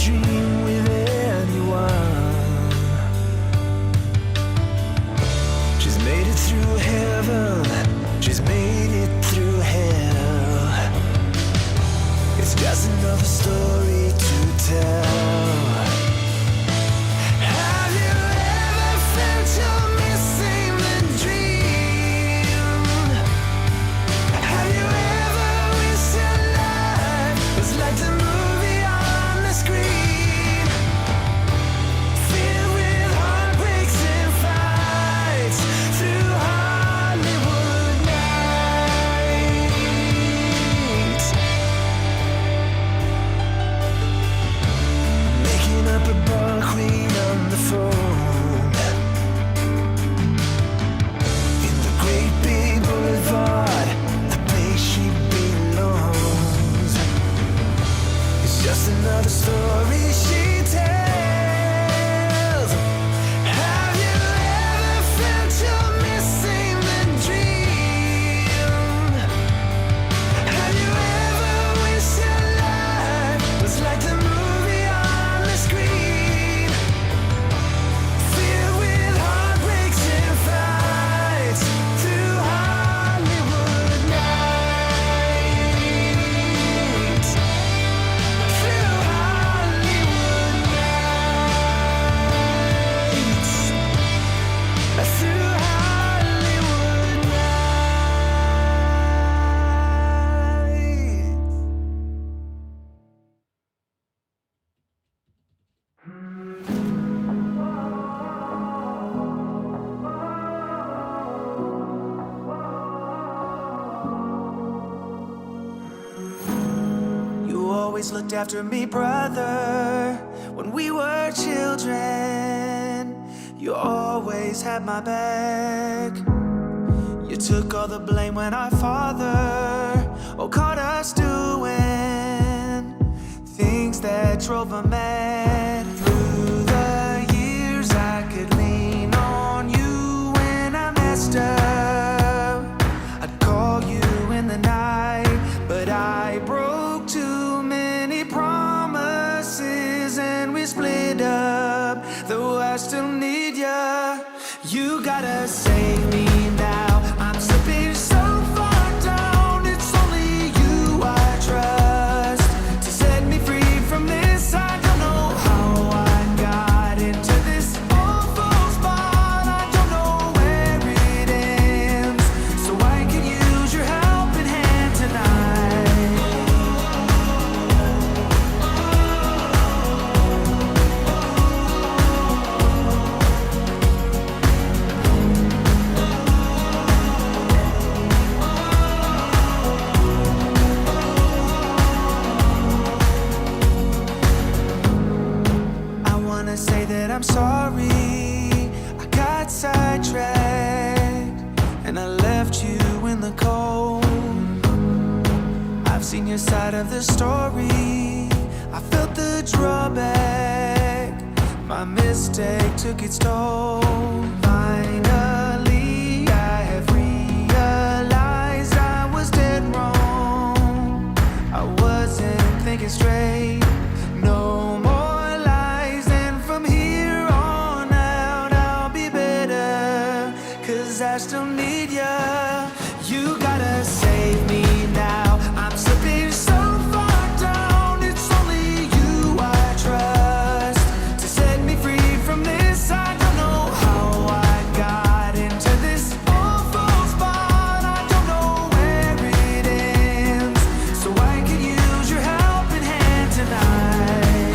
dream with anyone. She's made it through heaven, she's made it through hell. It's just another story to tell. Have you ever felt you're missing the dream? Have you ever wished your life was like the movie on the screen? Filled with heartbreaks and fights through Hollywood nights. Making up a bar queen on the phone in the great big boulevard, the place she belongs. It's just another story she tells. Have you ever felt you're missing the dream? Have you ever wished your life was like the movie on the screen? Filled with heartbreaks and fights through Hollywood nights. Through Hollywood nights. Through Hollywood nights. You always looked after me, brother, when we were children. You always had my back. You took all the blame when our father caught us doing things that drove him mad. Through the years I could lean on you when I messed up. I'd call you in the night, but I broke too many promises and we split up. Though I still need ya, you gotta save me now. I'm slipping so far down, it's only you I trust to set me free from this. I don't know how I got into this awful spot. I don't know where it ends, so I could use your helping hand tonight. I wanna say that I'm sorry, I got sidetracked and I left you in the cold. I've seen your side of the story, I felt the drawback. My mistake took its toll. Finally, I have realized I was dead wrong. I wasn't thinking straight. No more lies, and from here on out I'll be better, 'cause I still need ya. You gotta save me now. I'm slipping so far down, it's only you I trust to set me free from this. I don't know how I got into this awful spot. I don't know where it ends, so I could use your helping hand tonight.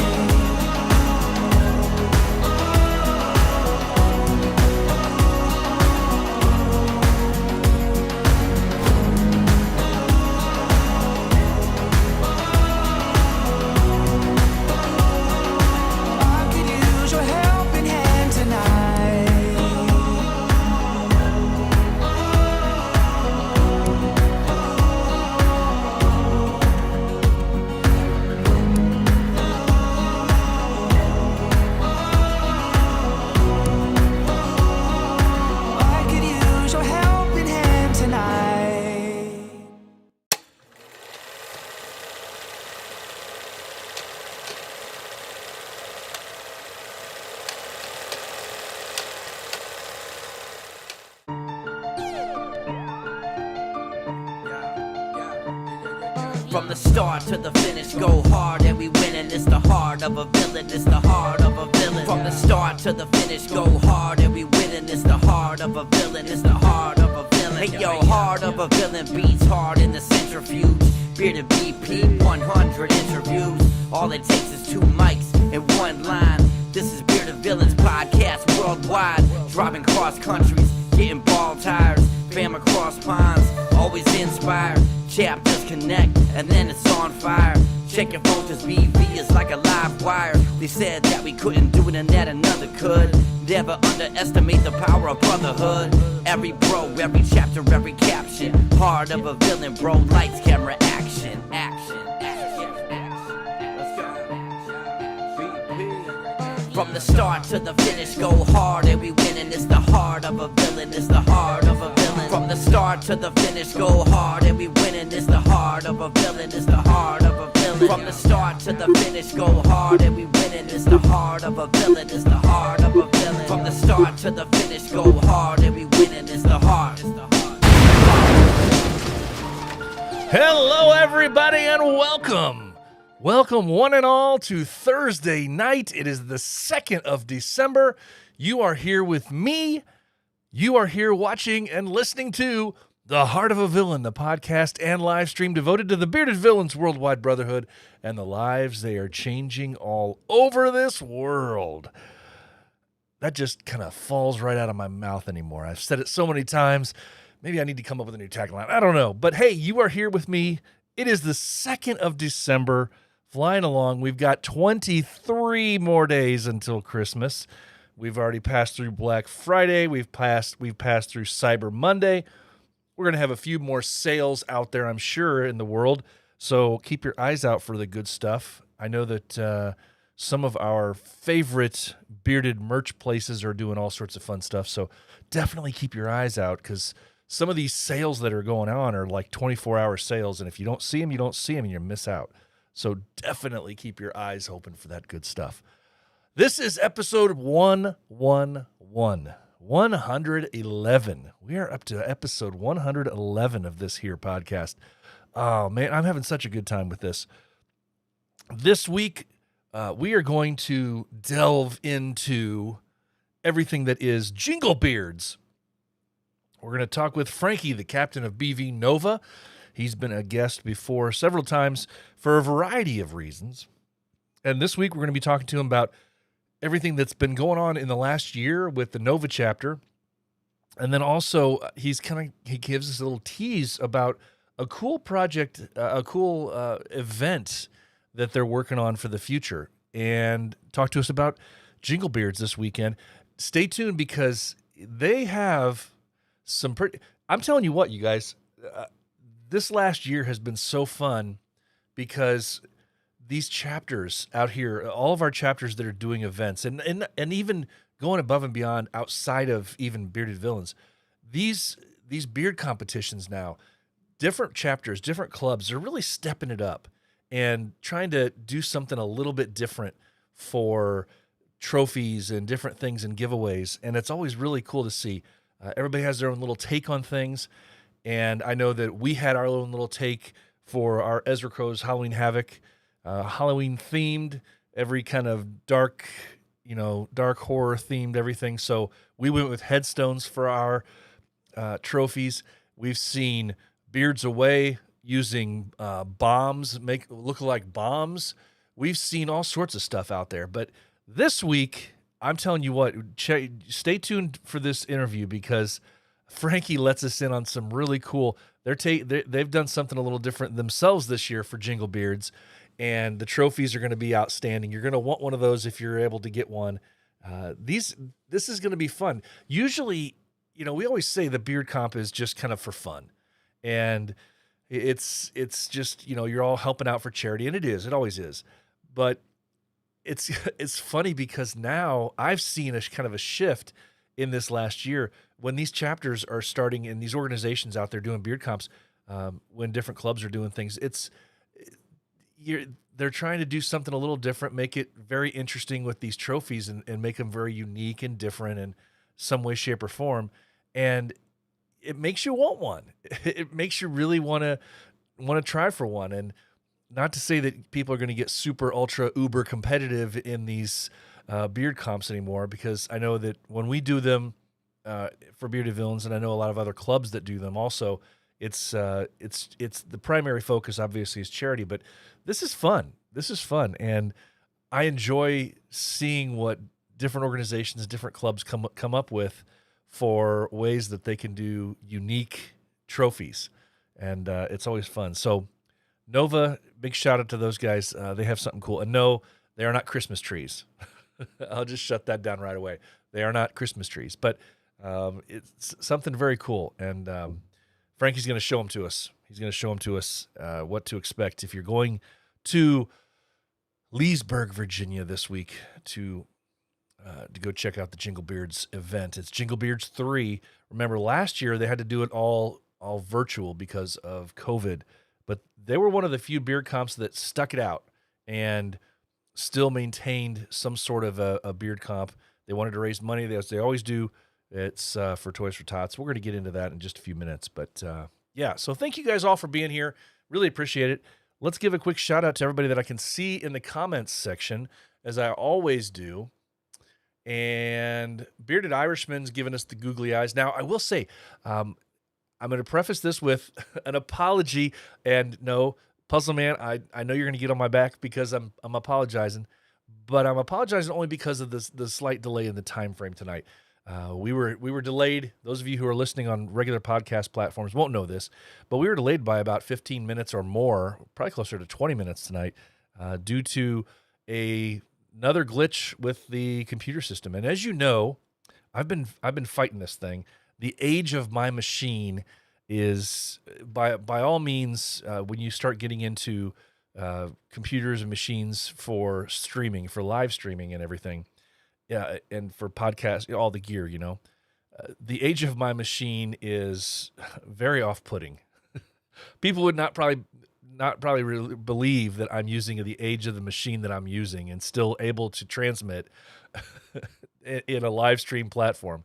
From the start to the finish, go hard and we win, and it's the heart of a villain, it's the heart of a villain. From the start to the finish, go hard and we win, and it's the heart of a villain, it's the heart of a villain. Hey yo, heart of a villain beats hard in the centrifuge. Bearded BP, 100 interviews. All it takes is 2 mics and 1 line. This is Bearded Villains podcast worldwide. Driving cross countries, getting ball tires. Fam across ponds, always inspired. Chapters connect, and then it's on fire. Check your phone, cause BV is like a live wire. They said that we couldn't do it and that another could. Never underestimate the power of brotherhood. Every bro, every chapter, every caption. Heart of a villain, bro, lights, camera, action. Action, action, action. Let's go. From the start to the finish, go hard and we win, and it's the heart of a villain, it's the heart of a villain. From the start to the finish, go hard and we win, and it's the heart of a villain, it's the heart of a villain. From the start to the finish, go hard and we win, and it's the heart of a villain, it's the heart of a villain. From the start to the finish, go hard and we win, and it's the heart. Hello, everybody, and welcome. Welcome, one and all, to Thursday night. It is the 2nd of December. You are here with me. You are here watching and listening to The Heart of a Villain, the podcast and live stream devoted to the Bearded Villains Worldwide Brotherhood and the lives they are changing all over this world. That just kind of falls right out of my mouth anymore. I've said it so many times. Maybe I need to come up with a new tagline. I don't know. But hey, you are here with me. It is the 2nd of December. Flying along. We've got 23 more days until Christmas. We've already passed through Black Friday. We've passed through Cyber Monday. We're going to have a few more sales out there, I'm sure, in the world. So keep your eyes out for the good stuff. I know that some of our favorite bearded merch places are doing all sorts of fun stuff. So definitely keep your eyes out, because some of these sales that are going on are like 24-hour sales. And if you don't see them, you don't see them, and you miss out. So definitely keep your eyes open for that good stuff. This is episode 111. We are up to episode 111 of this here podcast. Oh, man, I'm having such a good time with this. This week, we are going to delve into everything that is Jinglebeards. We're going to talk with Frankie, the captain of BV Nova. He's been a guest before several times for a variety of reasons. And this week, we're going to be talking to him about everything that's been going on in the last year with the Nova chapter. And then also, he gives us a little tease about a cool project, a cool event that they're working on for the future. And talk to us about Jinglebeards this weekend. Stay tuned, because they have some pretty... I'm telling you what, you guys... this last year has been so fun, because these chapters out here, all of our chapters that are doing events and even going above and beyond outside of even Bearded Villains, these beard competitions now, different chapters, different clubs, they're really stepping it up and trying to do something a little bit different for trophies and different things and giveaways. And it's always really cool to see. Everybody has their own little take on things. And I know that we had our own little take for our Ezra Crow's Halloween Havoc, Halloween themed, every kind of dark horror themed everything. So we went with headstones for our trophies. We've seen Beards Away using bombs, make look like bombs. We've seen all sorts of stuff out there. But this week, I'm telling you what, stay tuned for this interview, because Frankie lets us in on some really cool. They've done something a little different themselves this year for Jinglebeards, and the trophies are going to be outstanding. You're going to want one of those if you're able to get one. This is going to be fun. Usually, we always say the beard comp is just kind of for fun, and it's just you're all helping out for charity, and it is. It always is, but it's funny because now I've seen a kind of a shift in this last year when these chapters are starting and these organizations out there doing beard comps, when different clubs are doing things, they're trying to do something a little different, make it very interesting with these trophies and make them very unique and different in some way, shape, or form. And it makes you want one. It makes you really want to want to try for one. And not to say that people are going to get super ultra uber competitive in these beard comps anymore, because I know that when we do them for Bearded Villains, and I know a lot of other clubs that do them also, it's the primary focus obviously is charity, but this is fun. This is fun, and I enjoy seeing what different organizations, different clubs come up with for ways that they can do unique trophies, and it's always fun. So Nova, big shout out to those guys. They have something cool. And no, they are not Christmas trees. I'll just shut that down right away. They are not Christmas trees, but it's something very cool. And Frankie's going to show them to us. He's going to show them to us what to expect if you're going to Leesburg, Virginia this week to go check out the Jinglebeards event. It's Jinglebeards 3. Remember, last year they had to do it all virtual because of COVID, but they were one of the few beard comps that stuck it out and still maintained some sort of a beard comp. They wanted to raise money, as they always do. It's for Toys for Tots. We're going to get into that in just a few minutes. But, yeah, so thank you guys all for being here. Really appreciate it. Let's give a quick shout-out to everybody that I can see in the comments section, as I always do. And Bearded Irishman's giving us the googly eyes. Now, I will say, I'm going to preface this with an apology. And no, Puzzle Man, I know you're going to get on my back because I'm apologizing. But I'm apologizing only because of the slight delay in the time frame tonight. We were delayed. Those of you who are listening on regular podcast platforms won't know this, but we were delayed by about 15 minutes or more, probably closer to 20 minutes tonight, due to another glitch with the computer system. And as you know, I've been fighting this thing. The age of my machine is by all means, when you start getting into computers and machines for streaming, for live streaming and everything. Yeah, and for podcasts, all the gear, the age of my machine is very off-putting. People would not probably really believe that I'm using the age of the machine that I'm using and still able to transmit in a live stream platform.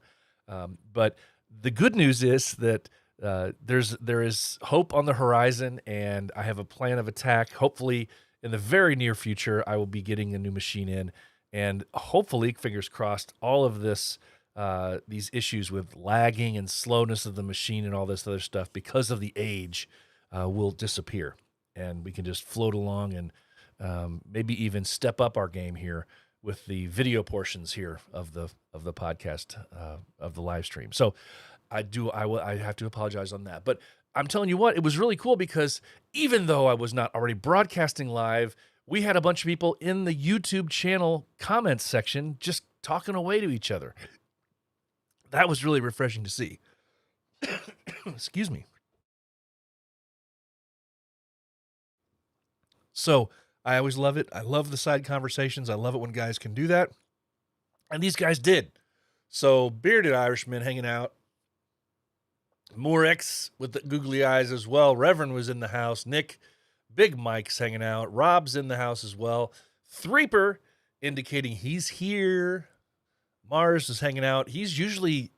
But the good news is that there is hope on the horizon, and I have a plan of attack. Hopefully, in the very near future, I will be getting a new machine in. And hopefully, fingers crossed, all of these issues with lagging and slowness of the machine and all this other stuff because of the age will disappear. And we can just float along and maybe even step up our game here with the video portions here of the podcast, of the live stream. So I have to apologize on that. But I'm telling you what, it was really cool because even though I was not already broadcasting live, we had a bunch of people in the YouTube channel comments section just talking away to each other. That was really refreshing to see. Excuse me. So I always love it. I love the side conversations. I love it when guys can do that. And these guys did. So Bearded Irishman hanging out. Moorex with the googly eyes as well. Reverend was in the house. Nick, Big Mike's hanging out. Rob's in the house as well. Threeper indicating he's here. Mars is hanging out. He's usually,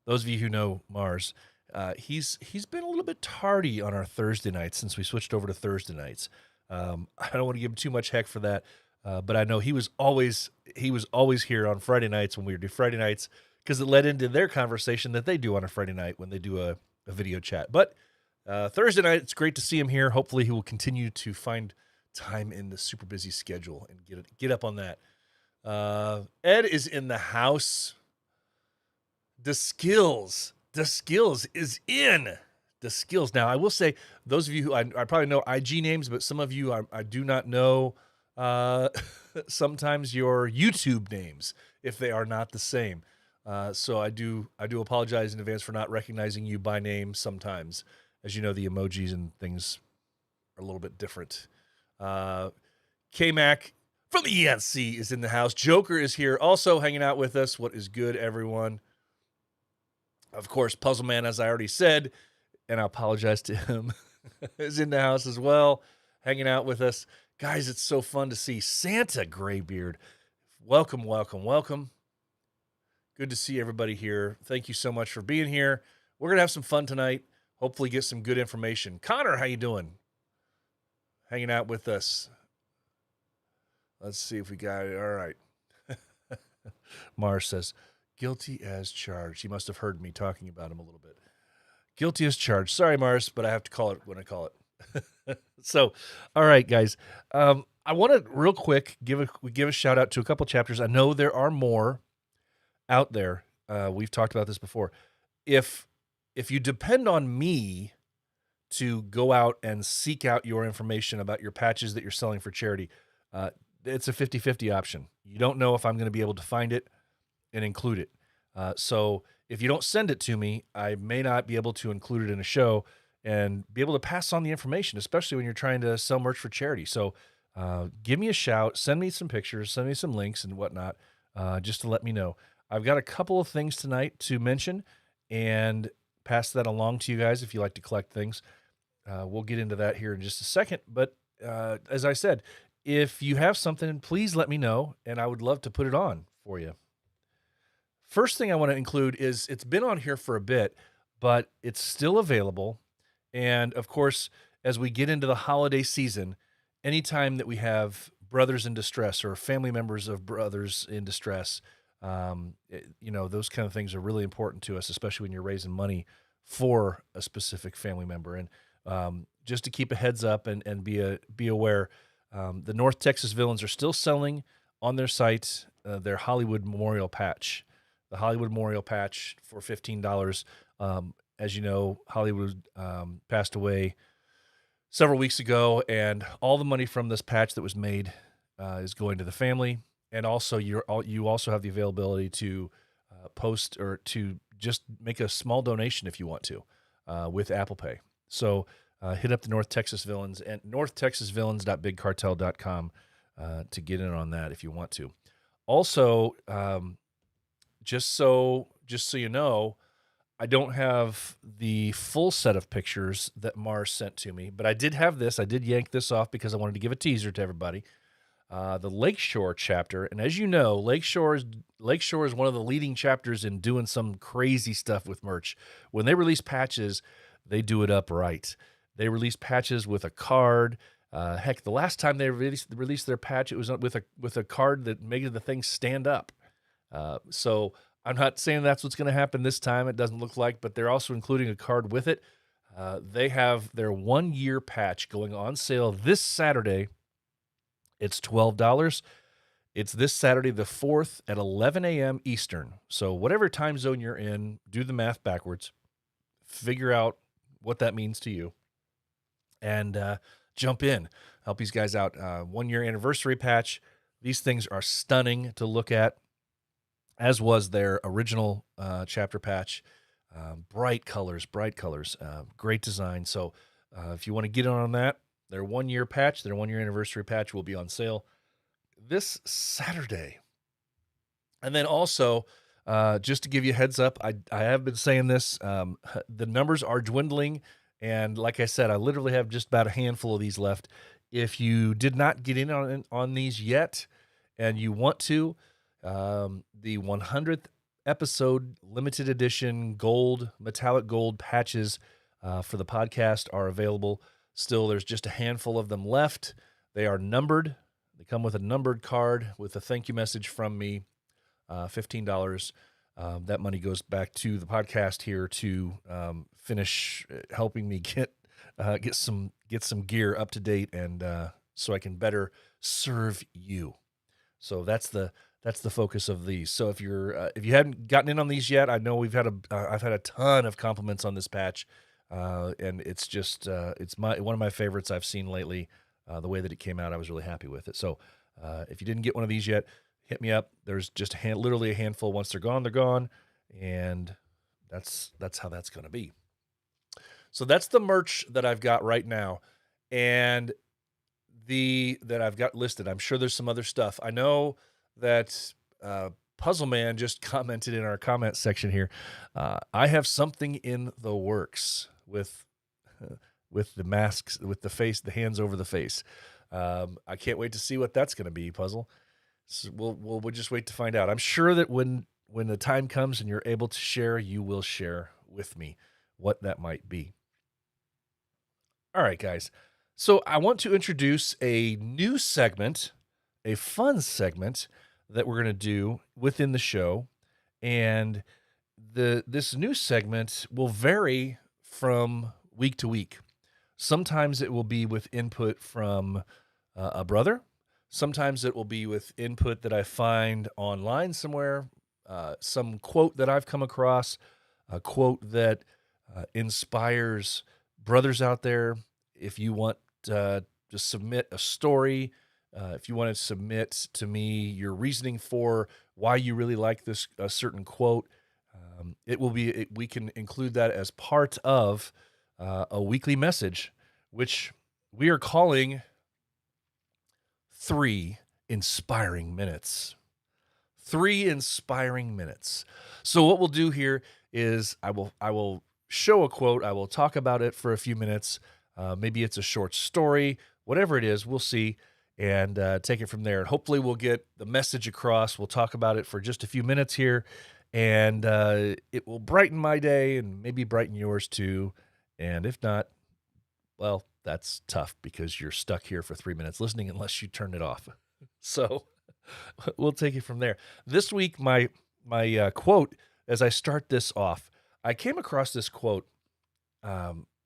those of you who know Mars, he's been a little bit tardy on our Thursday nights since we switched over to Thursday nights. I don't want to give him too much heck for that, but I know he was always here on Friday nights when we would do Friday nights, because it led into their conversation that they do on a Friday night when they do a video chat. But Thursday night, it's great to see him here. Hopefully he will continue to find time in the super busy schedule and get up on that. Ed is in the house. The skills is in. The skills. Now, I will say, those of you who I probably know IG names, but some of you I do not know sometimes your YouTube names if they are not the same. So I do apologize in advance for not recognizing you by name sometimes. As you know, the emojis and things are a little bit different. K-Mac from the ENC is in the house. Joker is here also hanging out with us. What is good, everyone? Of course, Puzzle Man, as I already said, and I apologize to him, is in the house as well, hanging out with us. Guys, it's so fun to see Santa Graybeard. Welcome, welcome, welcome. Good to see everybody here. Thank you so much for being here. We're going to have some fun tonight. hopefully get some good information. Connor, how you doing? Hanging out with us. Let's see if we got it. All right. Mars says, guilty as charged. He must have heard me talking about him a little bit. Guilty as charged. Sorry, Mars, but I have to call it when I call it. So, all right, guys. I want to real quick give a shout out to a couple chapters. I know there are more out there. We've talked about this before. If you depend on me to go out and seek out your information about your patches that you're selling for charity, it's a 50-50 option. You don't know if I'm going to be able to find it and include it. So if you don't send it to me, I may not be able to include it in a show and be able to pass on the information, especially when you're trying to sell merch for charity. So give me a shout, send me some pictures, send me some links and whatnot, just to let me know. I've got a couple of things tonight to mention and pass that along to you guys if you like to collect things. We'll get into that here in just a second. But as I said, if you have something, please let me know, and I would love to put it on for you. First thing I want to include is it's been on here for a bit, but it's still available. And, of course, as we get into the holiday season, anytime that we have brothers in distress or family members of brothers in distress, those kind of things are really important to us, especially when you're raising money for a specific family member. And just to keep a heads up and be aware, the North Texas Villains are still selling on their site their Hollywood Memorial Patch. The Hollywood Memorial Patch for $15. As you know, Hollywood passed away several weeks ago, and all the money from this patch that was made is going to the family. And also, you also have the availability to post or to just make a small donation if you want to with Apple Pay. So hit up the North Texas Villains and northtexasvillains.bigcartel.com to get in on that if you want to. Also, just so you know, I don't have the full set of pictures that Mars sent to me, but I did have this. I did yank this off because I wanted to give a teaser to everybody. The Lakeshore chapter, and as you know, Lakeshore is one of the leading chapters in doing some crazy stuff with merch. When they release patches, they do it up right. They release patches with a card. Heck, the last time they released their patch, it was with a card that made the thing stand up. So I'm not saying that's what's going to happen this time. It doesn't look like, but they're also including a card with it. They have their 1-year patch going on sale this Saturday. It's $12. It's this Saturday, the 4th at 11 a.m. Eastern. So whatever time zone you're in, do the math backwards. Figure out what that means to you. And jump in. Help these guys out. 1-year anniversary patch. These things are stunning to look at, as was their original chapter patch. Bright colors, great design. So if you want to get on that, their 1-year patch, their 1-year anniversary patch will be on sale this Saturday. And then also, just to give you a heads up, I have been saying this, the numbers are dwindling. And like I said, I literally have just about a handful of these left. If you did not get in on these yet and you want to, the 100th episode limited edition metallic gold patches for the podcast are available. Still, there's just a handful of them left. They are numbered. They come with a numbered card with a thank you message from me, $15. That money goes back to the podcast here to finish helping me get some gear up to date, and so I can better serve you. So that's the focus of these. So if you hadn't gotten in on these yet, I know I've had a ton of compliments on this patch, and it's just it's one of my favorites I've seen lately. The way that it came out, I was really happy with it. So if you didn't get one of these yet, hit me up. There's just literally a handful. Once they're gone, they're gone, and that's how that's going to be. So that's the merch that I've got right now, and that I've got listed. I'm sure there's some other stuff. I know that Puzzle Man just commented in our comment section here. I have something in the works with the masks, with the face, the hands over the face. I can't wait to see what that's going to be, Puzzle. So we'll just wait to find out. I'm sure that when the time comes and you're able to share, you will share with me what that might be. All right, guys. So I want to introduce a new segment, a fun segment that we're going to do within the show. And this new segment will vary from week to week. Sometimes it will be with input from a brother. Sometimes it will be with input that I find online somewhere, some quote that I've come across, a quote that inspires brothers out there. If you want to submit a story, if you want to submit to me your reasoning for why you really like this a certain quote, we can include that as part of a weekly message, which we are calling 3 Inspiring Minutes. 3 Inspiring Minutes. So what we'll do here is I will show a quote. I will talk about it for a few minutes. Maybe it's a short story, whatever it is, we'll see, and take it from there. And hopefully we'll get the message across. We'll talk about it for just a few minutes here, and it will brighten my day and maybe brighten yours too. And if not, well, that's tough because you're stuck here for 3 minutes listening unless you turn it off. So we'll take it from there. This week, my quote, as I start this off, I came across this quote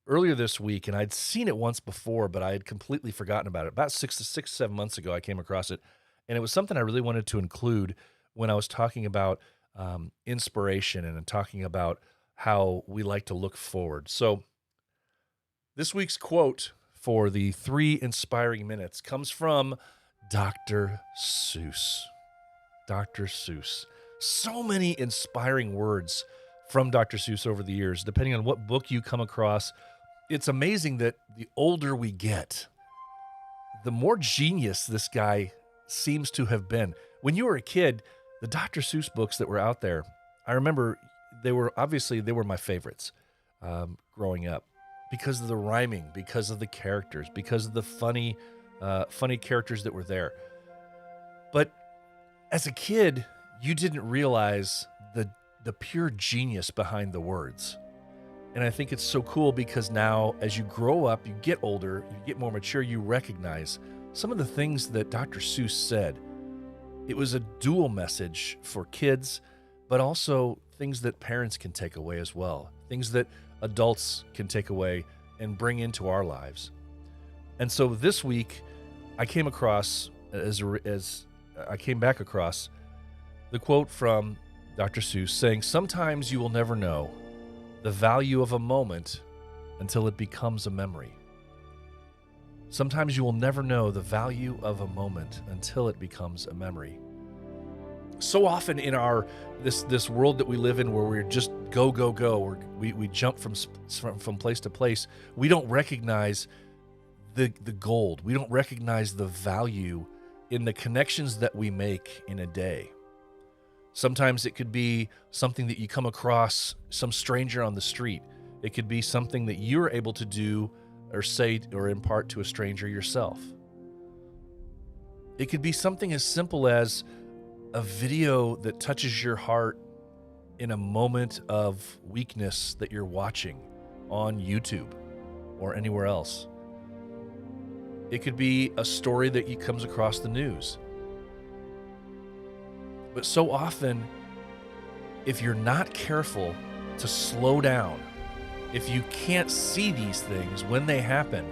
earlier this week, and I'd seen it once before, but I had completely forgotten about it. About 7 months ago, I came across it, and it was something I really wanted to include when I was talking about inspiration and talking about how we like to look forward. So this week's quote for the 3 Inspiring Minutes comes from Dr. Seuss. Dr. Seuss. So many inspiring words from Dr. Seuss over the years, depending on what book you come across. It's amazing that the older we get, the more genius this guy seems to have been. When you were a kid, the Dr. Seuss books that were out there, I remember they were my favorites growing up because of the rhyming, because of the characters, because of the funny characters that were there. But as a kid, you didn't realize the pure genius behind the words. And I think it's so cool because now as you grow up, you get older, you get more mature, you recognize some of the things that Dr. Seuss said. It was a dual message for kids, but also things that parents can take away as well, things that adults can take away and bring into our lives. And so this week, I came back across the quote from Dr. Seuss saying, "Sometimes you will never know the value of a moment until it becomes a memory." Sometimes you will never know the value of a moment until it becomes a memory. So often in our this world that we live in, where we're just go, we jump from place to place, we don't recognize the gold. We don't recognize the value in the connections that we make in a day. Sometimes it could be something that you come across some stranger on the street. It could be something that you're able to do or say or impart to a stranger yourself. It could be something as simple as a video that touches your heart in a moment of weakness that you're watching on YouTube or anywhere else. It could be a story that comes across the news. But so often, if you're not careful to slow down, if you can't see these things when they happen,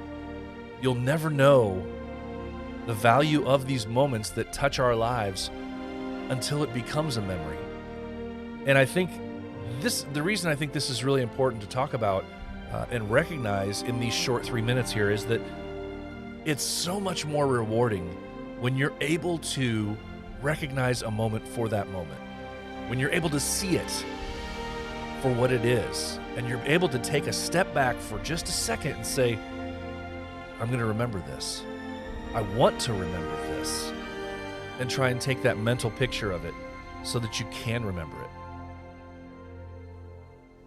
you'll never know the value of these moments that touch our lives until it becomes a memory. And I think the reason I think this is really important to talk about and recognize in these short 3 minutes here is that it's so much more rewarding when you're able to recognize a moment for that moment, when you're able to see it for what it is, and you're able to take a step back for just a second and say, I'm going to remember this. I want to remember this, and try and take that mental picture of it so that you can remember it.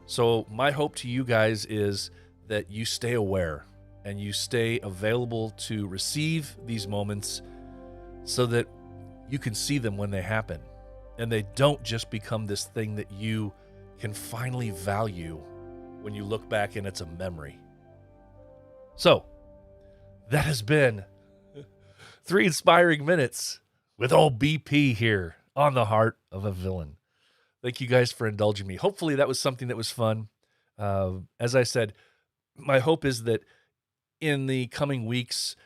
So my hope to you guys is that you stay aware and you stay available to receive these moments so that you can see them when they happen, and they don't just become this thing that you can finally value when you look back and it's a memory. So that has been 3 inspiring minutes with old BP here on the Heart of a Villain. Thank you guys for indulging me. Hopefully that was something that was fun. As I said, my hope is that in the coming weeks,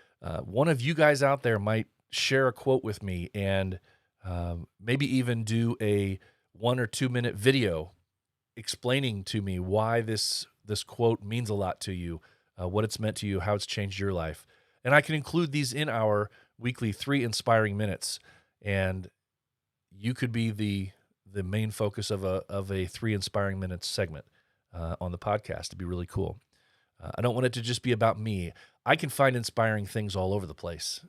one of you guys out there might share a quote with me and maybe even do a 1 or 2 minute video explaining to me why this quote means a lot to you, what it's meant to you, how it's changed your life. And I can include these in our weekly 3 inspiring minutes, and you could be the main focus of a 3 inspiring minutes segment on the podcast. It'd be really cool. I don't want it to just be about me. I can find inspiring things all over the place.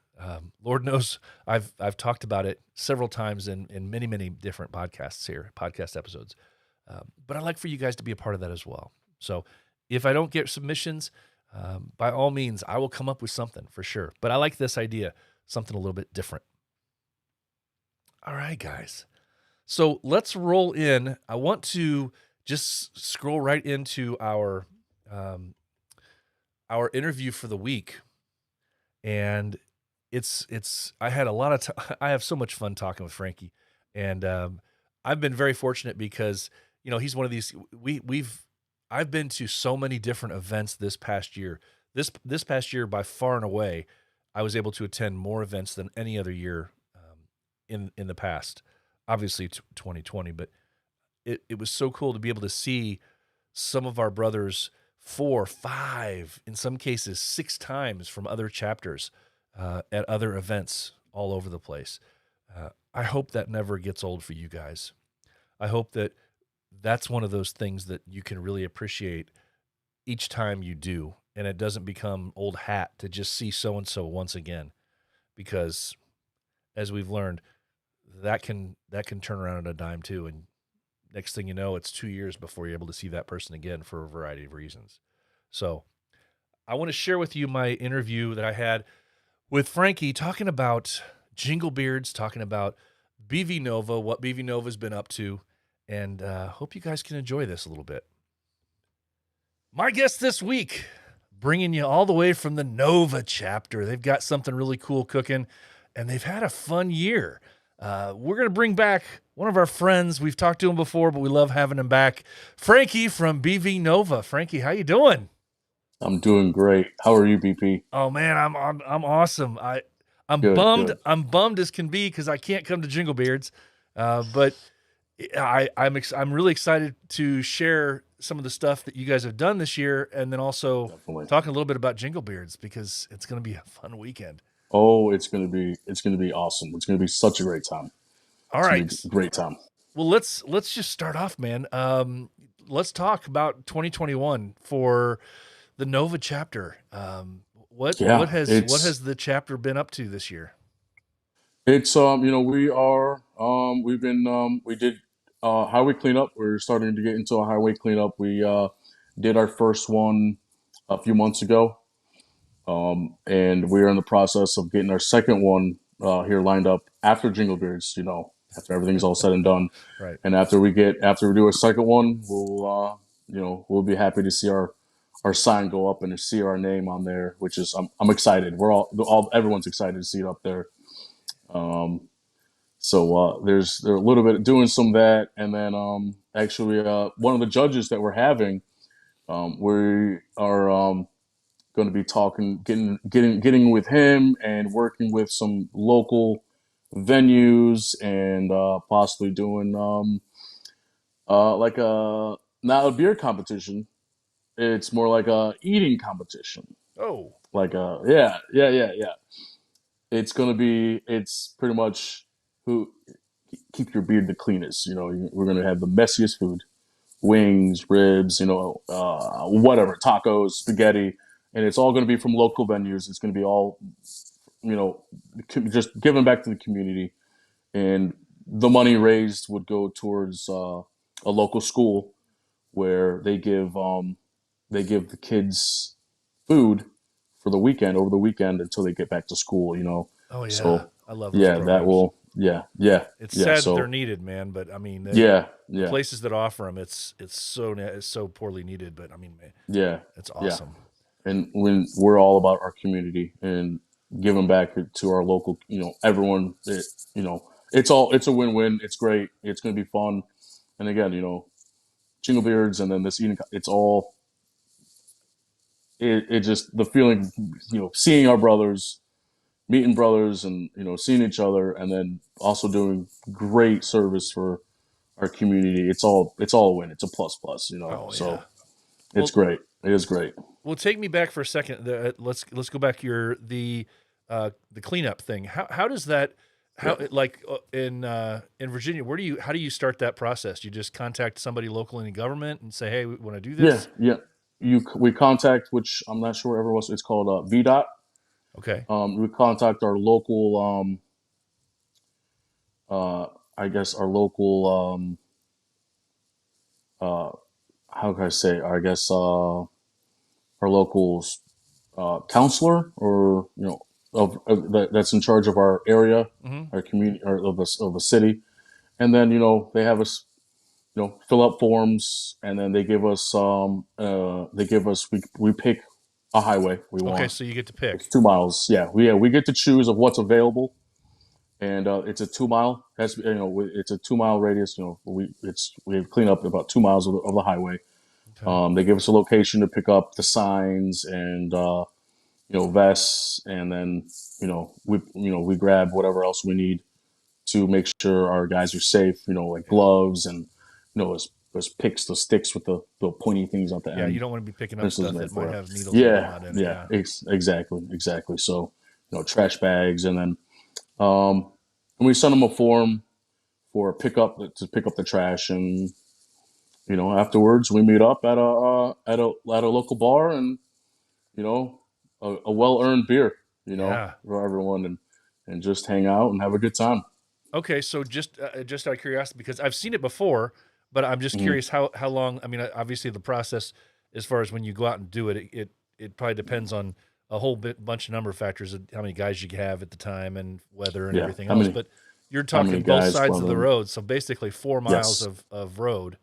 Lord knows I've talked about it several times in many, many different podcast episodes. But I'd like for you guys to be a part of that as well. So if I don't get submissions, by all means, I will come up with something for sure. But I like this idea, something a little bit different. All right, guys. So let's roll in. I want to just scroll right into our interview for the week. And I had a lot of I have so much fun talking with Frankie. And I've been very fortunate because, he's one of these, I've been to so many different events this past year. This past year, by far and away, I was able to attend more events than any other year in the past. Obviously, 2020, but it was so cool to be able to see some of our brothers 4, 5, in some cases 6 times from other chapters at other events all over the place. I hope that never gets old for you guys. I hope that that's one of those things that you can really appreciate each time you do, and it doesn't become old hat to just see so-and-so once again, because as we've learned, that can turn around on a dime too, and next thing you know, it's 2 years before you're able to see that person again for a variety of reasons. So I want to share with you my interview that I had with Frankie, talking about Jinglebeards, talking about BV Nova, what BV Nova's been up to, and hope you guys can enjoy this a little bit. My guest this week, bringing you all the way from the Nova chapter. They've got something really cool cooking, and they've had a fun year. We're going to bring back one of our friends. We've talked to him before, but we love having him back. Frankie from BV Nova. Frankie, how you doing? I'm doing great. How are you, BP? Oh man, I'm awesome. I'm Good, bummed. good. I'm bummed as can be because I can't come to Jinglebeards, but I'm really excited to share some of the stuff that you guys have done this year, and then also Definitely. talking a little bit about Jinglebeards because it's going to be a fun weekend. Oh, it's gonna be awesome. It's gonna be such a great time. All It's gonna right. be a great time. Well, let's just start off, man. Let's talk about 2021 for the Nova chapter. What has the chapter been up to this year? It's we did highway cleanup. We're starting to get into a highway cleanup. We did our first one a few months ago. And we're in the process of getting our second one here lined up after Jinglebeards, after everything's all said and done. Right. And after we do a second one, we'll be happy to see our sign go up and to see our name on there, which is I'm excited. Everyone's excited to see it up there. So there's a little bit of doing some of that, and then actually one of the judges that we're having, we are going to be getting with him and working with some local venues and possibly doing like not a beer competition. It's more like a eating competition. Oh, Like yeah. It's pretty much who keep your beard the cleanest. We're gonna have the messiest food, wings, ribs, whatever, tacos, spaghetti, and it's all gonna be from local venues. It's gonna be all, just giving back to the community, and the money raised would go towards a local school where they give the kids food for the weekend, over the weekend, until they get back to school. oh yeah. So I love those yeah, programs. that will It's yeah. sad So that they're needed, man. But I mean, yeah. places that offer them, it's so poorly needed. But I mean, man, Yeah. it's awesome. and when we're all about our community and giving back to our local, everyone. It's a win-win. It's great. It's going to be fun. And again, Jingle Beards, and then this eating. It's all. It just the feeling, seeing our brothers, meeting brothers, and seeing each other, and then also doing great service for our community. It's all a win. It's a plus plus. Oh yeah. So it's great. It is great. Well, take me back for a second. Let's go back to the cleanup thing. How does that in Virginia? How do you start that process? You just contact somebody local in the government and say, hey, we want to do this. Yeah. We contact, which I'm not sure ever was. It's called VDOT. Okay. We contact our local, I guess our local, how can I say? I guess our local counselor, or that's in charge of our area, our community, or of the city, and then they have us, fill out forms, and then they give us we pick a highway we want. Okay, so you get to pick. It's 2 miles. We get to choose of what's available, and it's a 2 mile. It's a 2 mile radius. We clean up about 2 miles of the highway. Okay. They give us a location to pick up the signs and vests, and then we grab whatever else we need to make sure our guys are safe. Like gloves and those picks, the sticks with the pointy things at the end. Yeah, you don't want to be picking up stuff that might have needles. Exactly. So trash bags, and then and we send them a form for pickup to pick up the trash, and afterwards we meet up at a local bar, and a well-earned beer, for everyone, and just hang out and have a good time. Okay, so just out of curiosity, because I've seen it before, but I'm just curious how long. I mean, obviously the process, as far as when you go out and do it, it probably depends on a whole bunch of number of factors, of how many guys you have at the time and weather and everything else. But you're talking both sides of the road, so basically 4 miles of road.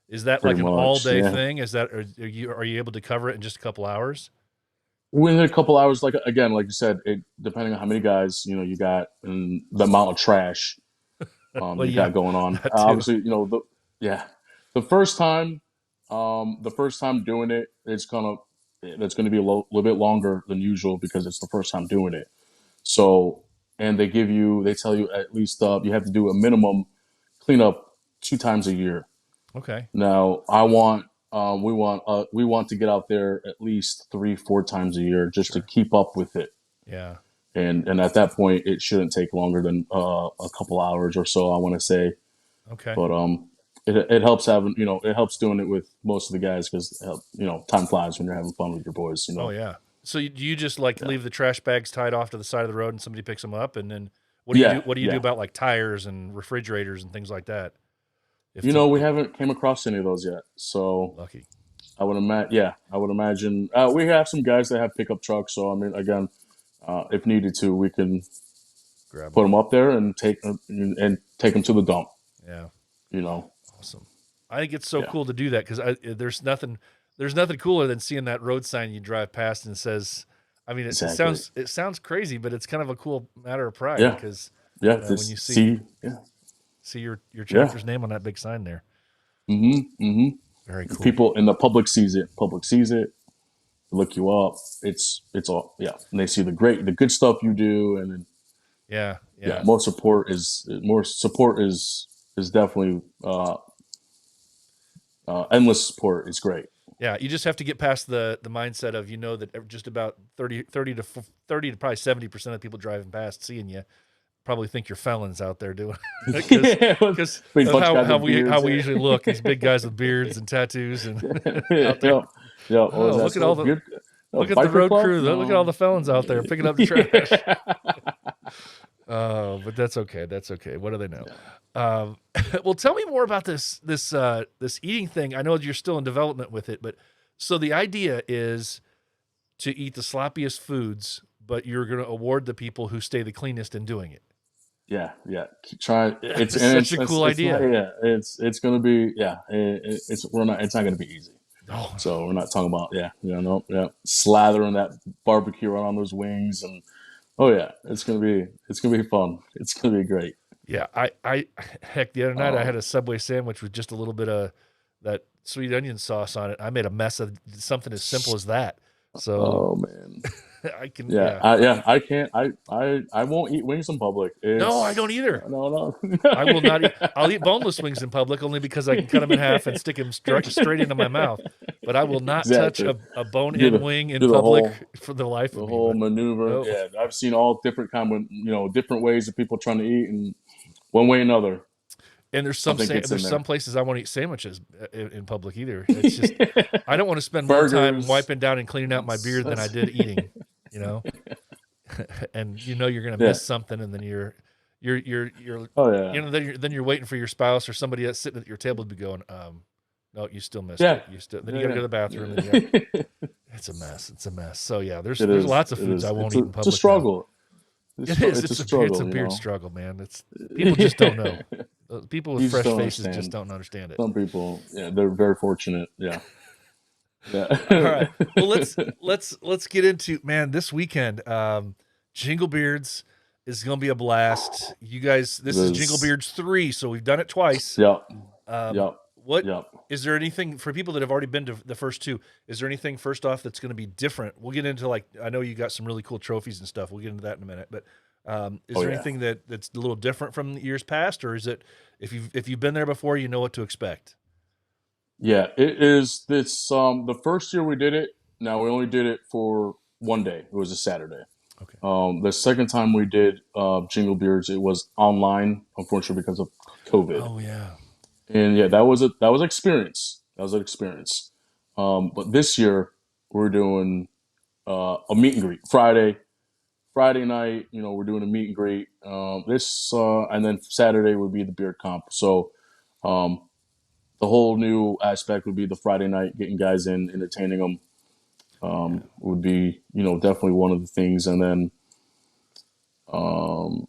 Is that Pretty like an much, all-day yeah. thing? Is that, are you able to cover it in just a couple hours? Within a couple hours, like you said, depending on how many guys you got and the amount of trash you got going on. Obviously, the first time, doing it, it's going to be a little bit longer than usual because it's the first time doing it. So, and they tell you at least you have to do a minimum cleanup 2 times a year. Okay. Now, we want to get out there at least 3-4 times a year just to keep up with it. Yeah. And at that point, it shouldn't take longer than a couple hours or so, I want to say. Okay. But it helps having it helps doing it with most of the guys, because time flies when you're having fun with your boys. Oh yeah. So do you just leave the trash bags tied off to the side of the road and somebody picks them up, and then what do you do? What do you do about like tires and refrigerators and things like that? We haven't came across any of those yet. So lucky. I would imagine we have some guys that have pickup trucks. So I mean, again, if needed to, we can put them up there and take them to the dump. Yeah. Awesome. I think it's so cool to do that, because there's nothing cooler than seeing that road sign you drive past and says, I mean, it sounds crazy, but it's kind of a cool matter of pride, because when you see your chapter's name on that big sign there. Very cool. People in the public sees it. Look you up. It's all and they see the good stuff you do, and then more support is definitely endless support. It's great. Yeah, you just have to get past the mindset of that just about 30 to probably 70% of the people driving past seeing you probably think you're felons out there doing it, because how we usually look, these big guys with beards and tattoos and out there. Look at the road crew. Look at all the felons out there picking up the trash. But that's okay. That's okay. What do they know? Well, tell me more about this eating thing. I know you're still in development with it, but so the idea is to eat the sloppiest foods, but you're going to award the people who stay the cleanest in doing it. Yeah. Try. It's such a cool idea. It's going to be. It's not going to be easy. Oh, So we're not talking about slathering that barbecue on those wings, and oh yeah, it's gonna be fun. It's gonna be great. yeah. Heck, the other night I had Um, a Subway sandwich with just a little bit of that sweet onion sauce on it. I made a mess of something as simple as that. So oh man, I can, yeah, yeah. I can't. I won't eat wings in public. No, I don't It's either. no. I will not eat. I'll eat boneless wings in public only because I can cut them in half and stick them straight into my mouth. But I will not touch Exactly. a bone-in Do the wing in do the public whole for the life the of me. whole But maneuver. no, Yeah, I've seen all different different ways of people trying to eat, and one way or another, and I think it's in there's some there. places I won't eat sandwiches in public either. It's just I don't want to spend more time Burgers. wiping down and cleaning out my beard than I did eating. You know, and you're gonna Yeah. miss something, and then you're Oh yeah. then you're waiting for your spouse or somebody that's sitting at your table to be going, no, you still missed Yeah. it. You still then you got to go Yeah. to the bathroom, and Yeah. it's a mess. It's a mess. So yeah, there's It there's is. lots of It foods is. I won't It's eat a in it's a public now. struggle. It is. It's a It's a struggle. beard struggle, man. It's people just don't know. People with You just fresh don't faces just understand. don't understand it. Some people, yeah, they're very fortunate. Yeah. All right. Yeah. Well, let's get into, man, this weekend. Jinglebeards is going to be a blast. You guys, It this is is. Jinglebeards 3, so we've done it twice. Yep. Um, Yep. what Yep. is there anything for people that have already been to the first two? Is there anything first off that's going to be different? We'll get into, like, I know you got some really cool trophies and stuff. We'll get into that in a minute. But is Oh there yeah. anything that's a little different from years past, or is it if you've been there before, you know what to expect? Yeah. It is this. The first year we did it. Now we only did it for one day. It was a Saturday. Okay. The second time we did Jingle Beards, it was online, unfortunately because of COVID. Oh yeah. And yeah, that was experience. That was an experience. But this year we're doing a meet and greet Friday night. We're doing a meet and greet. This and then Saturday would be the beard comp. So um, the whole new aspect would be the Friday night, getting guys in, entertaining them. Would be definitely one of the things, and then um,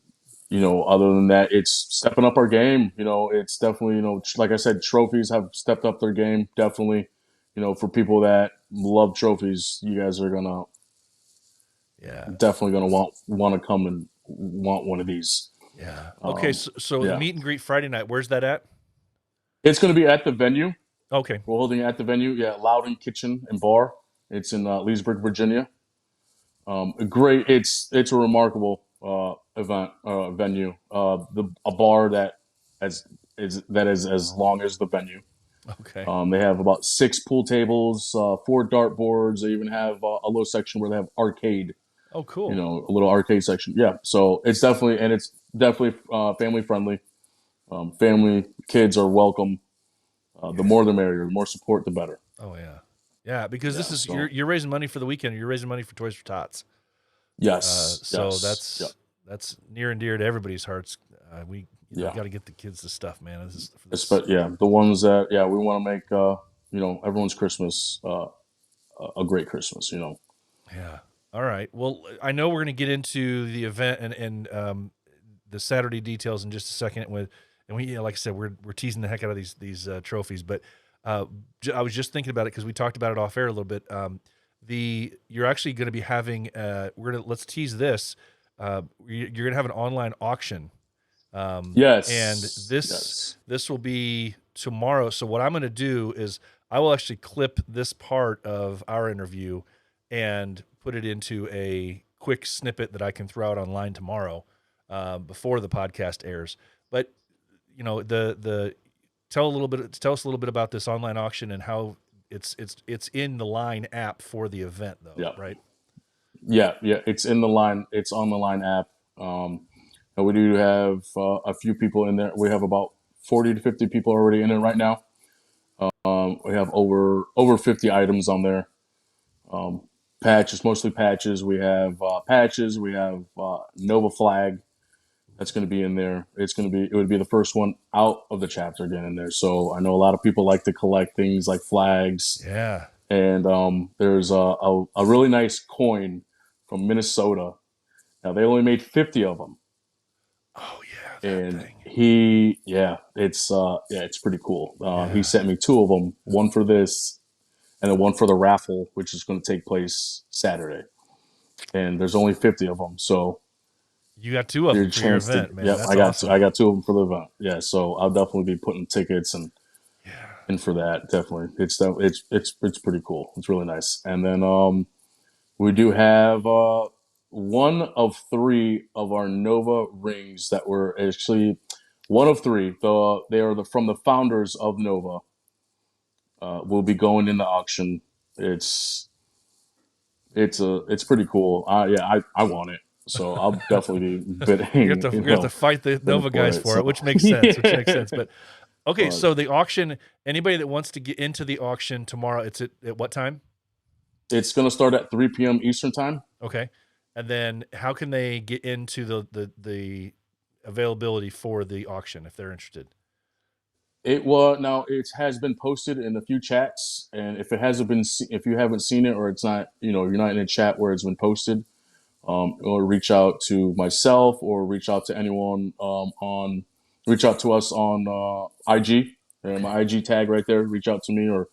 other than that, it's stepping up our game. It's definitely, like I said, trophies have stepped up their game. Definitely, for people that love trophies, you guys are Yeah. definitely gonna want to come and want one of these. Yeah. Okay. Um, So the yeah, meet and greet Friday night, where's that at? it's gonna be at the venue. Okay. We're holding it at the venue. Yeah, Loudon Kitchen and Bar. It's in Leesburg, Virginia. It's a remarkable event venue. A bar that is as long as the venue. Okay. They have about 6 pool tables, 4 dart boards. They even have a little section where they have arcade. Oh, cool. A little arcade section. Yeah, so it's definitely family friendly. Family kids are welcome. The more the merrier. The more support, the better. Oh yeah. Yeah, because this Yeah. is So you're raising money for the weekend. You're raising money for Toys for Tots. yes, So yes, yep, that's near and dear to everybody's hearts. We yeah. got to get the kids the stuff, man. This is for this. But yeah, the ones that we want to make everyone's Christmas a great Christmas. Yeah. All right. Well, I know we're going to get into the event and the Saturday details in just a second. And we, like I said, we're teasing the heck out of these trophies. But I was just thinking about it because we talked about it off air a little bit. You're actually going to be having let's tease this. You're going to have an online auction. Yes, And this will be tomorrow. So what I'm going to do is I will actually clip this part of our interview and put it into a quick snippet that I can throw out online tomorrow before the podcast airs. But the tell us a little bit about this online auction and how it's in the Line app for the event, though. Yeah. Right? Yeah. It's in the Line. It's on the Line app. And we do have a few people in there. We have about 40 to 50 people already in it right now. We have over 50 items on there. Patches, mostly patches. We have patches. We have Nova flag. That's going to be in there. It would be the first one out of the chapter again in there. So I know a lot of people like to collect things like flags. Yeah. And there's a really nice coin from Minnesota. Now they only made 50 of them. Oh yeah. That And thing. it's pretty cool. He sent me 2 of them, one for this and then one for the raffle, which is going to take place Saturday. And there's only 50 of them, so You got two of them for your event, man. Yep, That's awesome. I got two of them for the event. Yeah, so I'll definitely be putting tickets and Yeah. for that. Definitely, it's pretty cool. It's really nice. And then we do have one of three of our Nova rings that were actually one of three. They are from the founders of Nova. Will be going in the auction. It's pretty cool. I want it, so I'll definitely be bidding. You have to fight the Nova guys for it, which makes sense. Which makes sense. But okay, so the auction. Anybody that wants to get into the auction tomorrow, it's at what time? It's going to start at 3 p.m. Eastern time. Okay, and then how can they get into the availability for the auction if they're interested? It has been posted in a few chats, and if it hasn't been, if you haven't seen it, or it's not, you're not in a chat where it's been posted, or reach out to myself, or reach out to anyone reach out to us on IG, my IG tag right there. Reach out to me or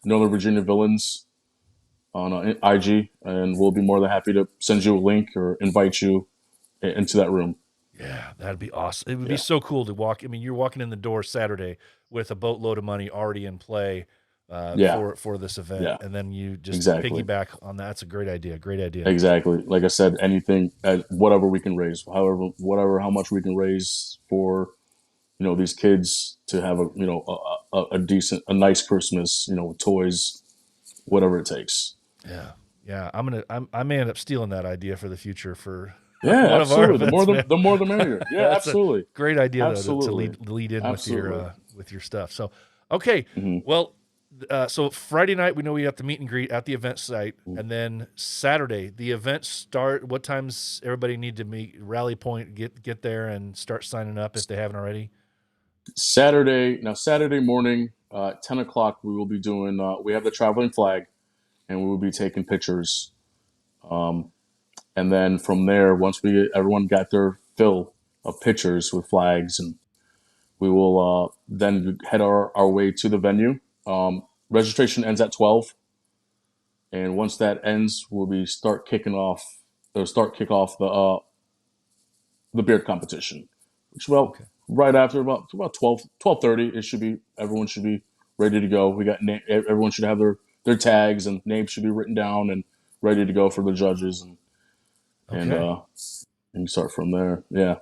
Northern Virginia Villains on IG, and we'll be more than happy to send you a link or invite you into that room. Yeah, that'd be awesome. It would be so cool to walk. I mean, you're walking in the door Saturday with a boatload of money already in play for this event, and then you just piggyback on that. That's a great idea. Great idea. Exactly. Like I said, anything, whatever we can raise, how much we can raise for, these kids to have a nice Christmas, with toys, whatever it takes. Yeah. I may end up stealing that idea for the future for. Yeah, absolutely. The more the merrier. Yeah, absolutely. Great idea to lead in with your stuff. So, okay. Well, so Friday night we know we have to meet and greet at the event site, and then Saturday the event start. What times everybody need to meet? Rally point. Get there and start signing up if they haven't already. Saturday morning, 10 o'clock. We will be doing. We have the traveling flag, and we will be taking pictures. And then from there, once everyone got their fill of pictures with flags, and we will then head our way to the venue. Registration ends at 12, and once that ends, we'll kick off the beard competition. Which right after about 12:30, everyone should be ready to go. Everyone should have their tags, and names should be written down and ready to go for the judges. And start from there. Yeah.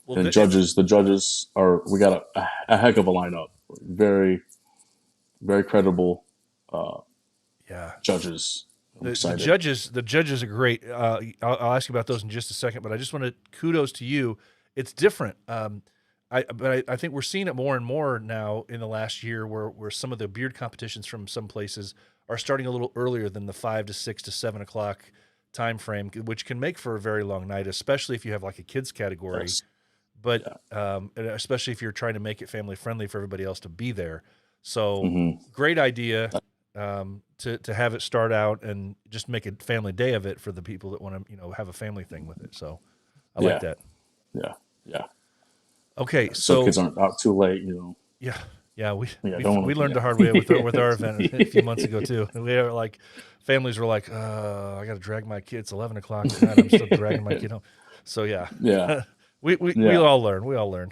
Well, and the judges we got a heck of a lineup. Very, very credible judges. The judges are great. I'll ask you about those in just a second, but I just want to kudos to you. It's different. But I think we're seeing it more and more now in the last year where some of the beard competitions from some places are starting a little earlier than the 5 to 6 to 7 o'clock time frame, which can make for a very long night, especially if you have like a kids category. Yes. But especially if you're trying to make it family friendly for everybody else to be there. So great idea to have it start out and just make a family day of it for the people that want to have a family thing with it. So I like that. Yeah. Okay, so kids aren't out too late, Yeah, we learned the hard way with our event a few months ago too. And we were like, families were like, I got to drag my kids 11 o'clock at night. I'm still dragging my kid home. So yeah. we all learn. We all learn.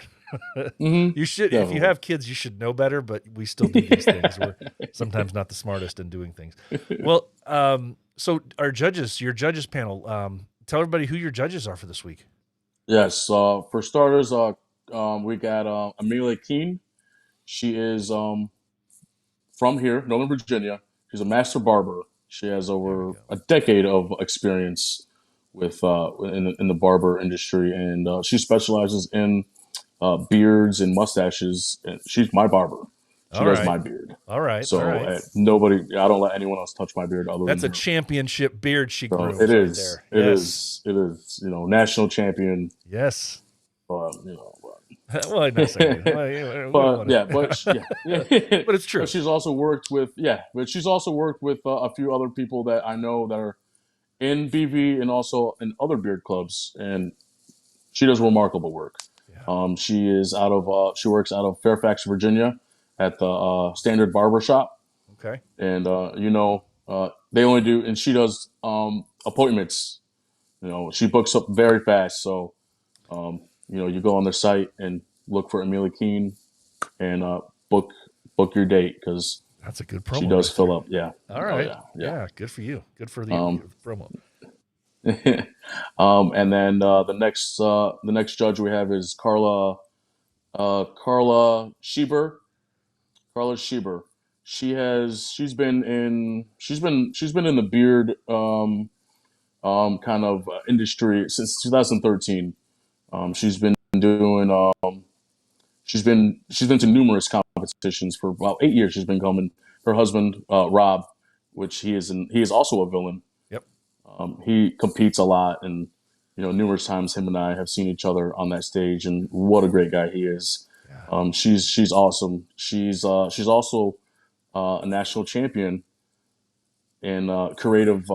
You should, definitely. If you have kids, you should know better. But we still do these things. We're sometimes not the smartest in doing things. Well, so your judges panel. Tell everybody who your judges are for this week. Yes. For starters, we got Amelia Keene. She is from here, Northern Virginia. She's a master barber. She has over a decade of experience with in the barber industry, and she specializes in beards and mustaches. And she's my barber. She does my beard. All right. So I don't let anyone else touch my beard. That's a championship beard she grew. It is. It is. National champion. Yes. But well, I'm not saying but it's true. But she's also worked with a few other people that I know that are in BV and also in other beard clubs, and she does remarkable work. She works out of Fairfax, Virginia, at the Standard Barber Shop. Okay. And they only do, and she does appointments. She books up very fast. So you go on their site and look for Amelia Keene and book your date because That's a good she promo does right fill there. up. Yeah. All Oh right. yeah. Yeah. Yeah. Good for you. Good for the promo. And then the next judge we have is Carla Schieber. Carla Schieber. She's been in the beard kind of industry since 2013. She's been doing she's been to numerous competitions for about 8 years. She's been coming. Her husband Rob, which he is also a villain. Yep. He competes a lot, and numerous times him and I have seen each other on that stage. And what a great guy he is. Yeah. She's awesome. She's also a national champion in creative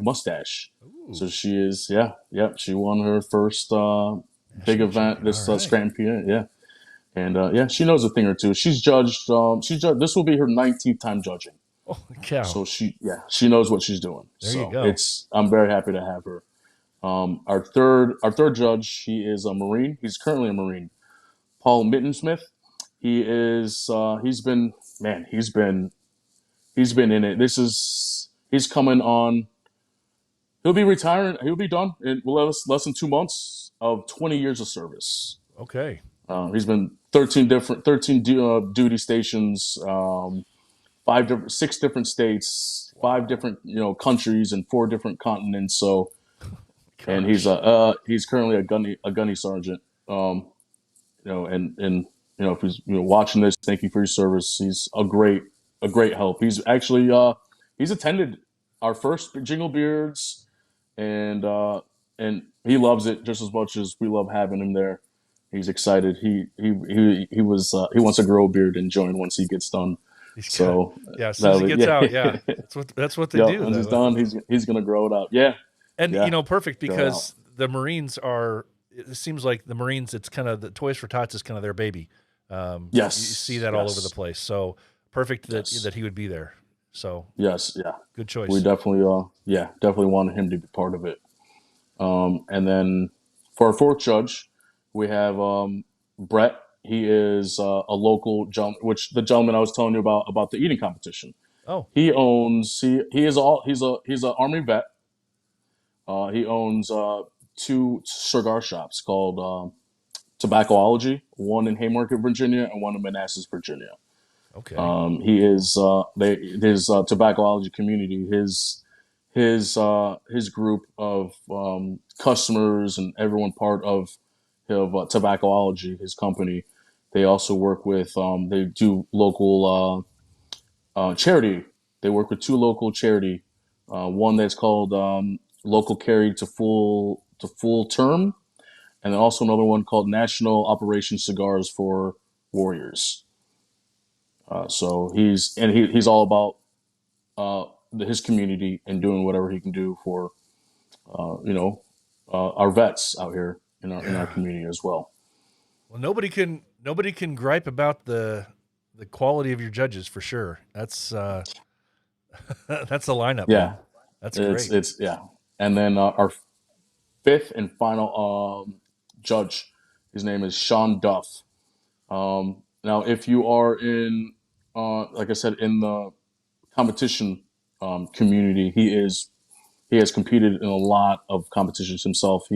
mustache. Ooh. So she is, yeah. She won her first big National event, champion. this All right. Scranton, PA, yeah. And she knows a thing or two. She's judged. This will be her 19th time judging. Oh, cow. So she knows what she's doing. There so you go. I'm very happy to have her. Our third judge, he is a Marine. He's currently a Marine. Paul Mittensmith. He's been in it. He's coming on. He'll be retiring. He'll be done in less than 2 months of 20 years of service. Okay. He's been 13 duty stations, six different states, five different countries, and 4 different continents. So, and he's currently a gunny sergeant. And if he's watching this, thank you for your service. He's a great help. He's actually he's attended our first Jinglebeards, and he loves it just as much as we love having him there. He's excited. He wants to grow a beard and join once he gets done. So as soon as he gets out, yeah, that's what they do. Once he's done, he's gonna grow it out. Yeah, and perfect because the Marines are. It seems like the Marines. It's kind of the Toys for Tots is kind of their baby. Yes, you see that all over the place. So perfect that he would be there. So yes, yeah, good choice. We definitely wanted him to be part of it. And then for our fourth judge, we have Brett. He is a local gentleman, which the gentleman I was telling you about the eating competition. Oh, he's an Army vet. He owns 2 cigar shops called Tobaccoology, one in Haymarket, Virginia, and one in Manassas, Virginia. okay. He is his Tobaccoology community. His group of customers and everyone part of Tobaccoology, his company. They also work with they do local charity. They work with 2 local charity. One that's called Local Carry to Full Term, and then also another one called National Operation Cigars for Warriors. So he's all about his community and doing whatever he can do for our vets out here in our community as well. Well, nobody can gripe about the quality of your judges for sure. That's that's a lineup. Yeah, man. That's great. It's and then our 5th and final judge, his name is Sean Duff. Now, if you are in, like I said, in the competition community, he has competed in a lot of competitions himself.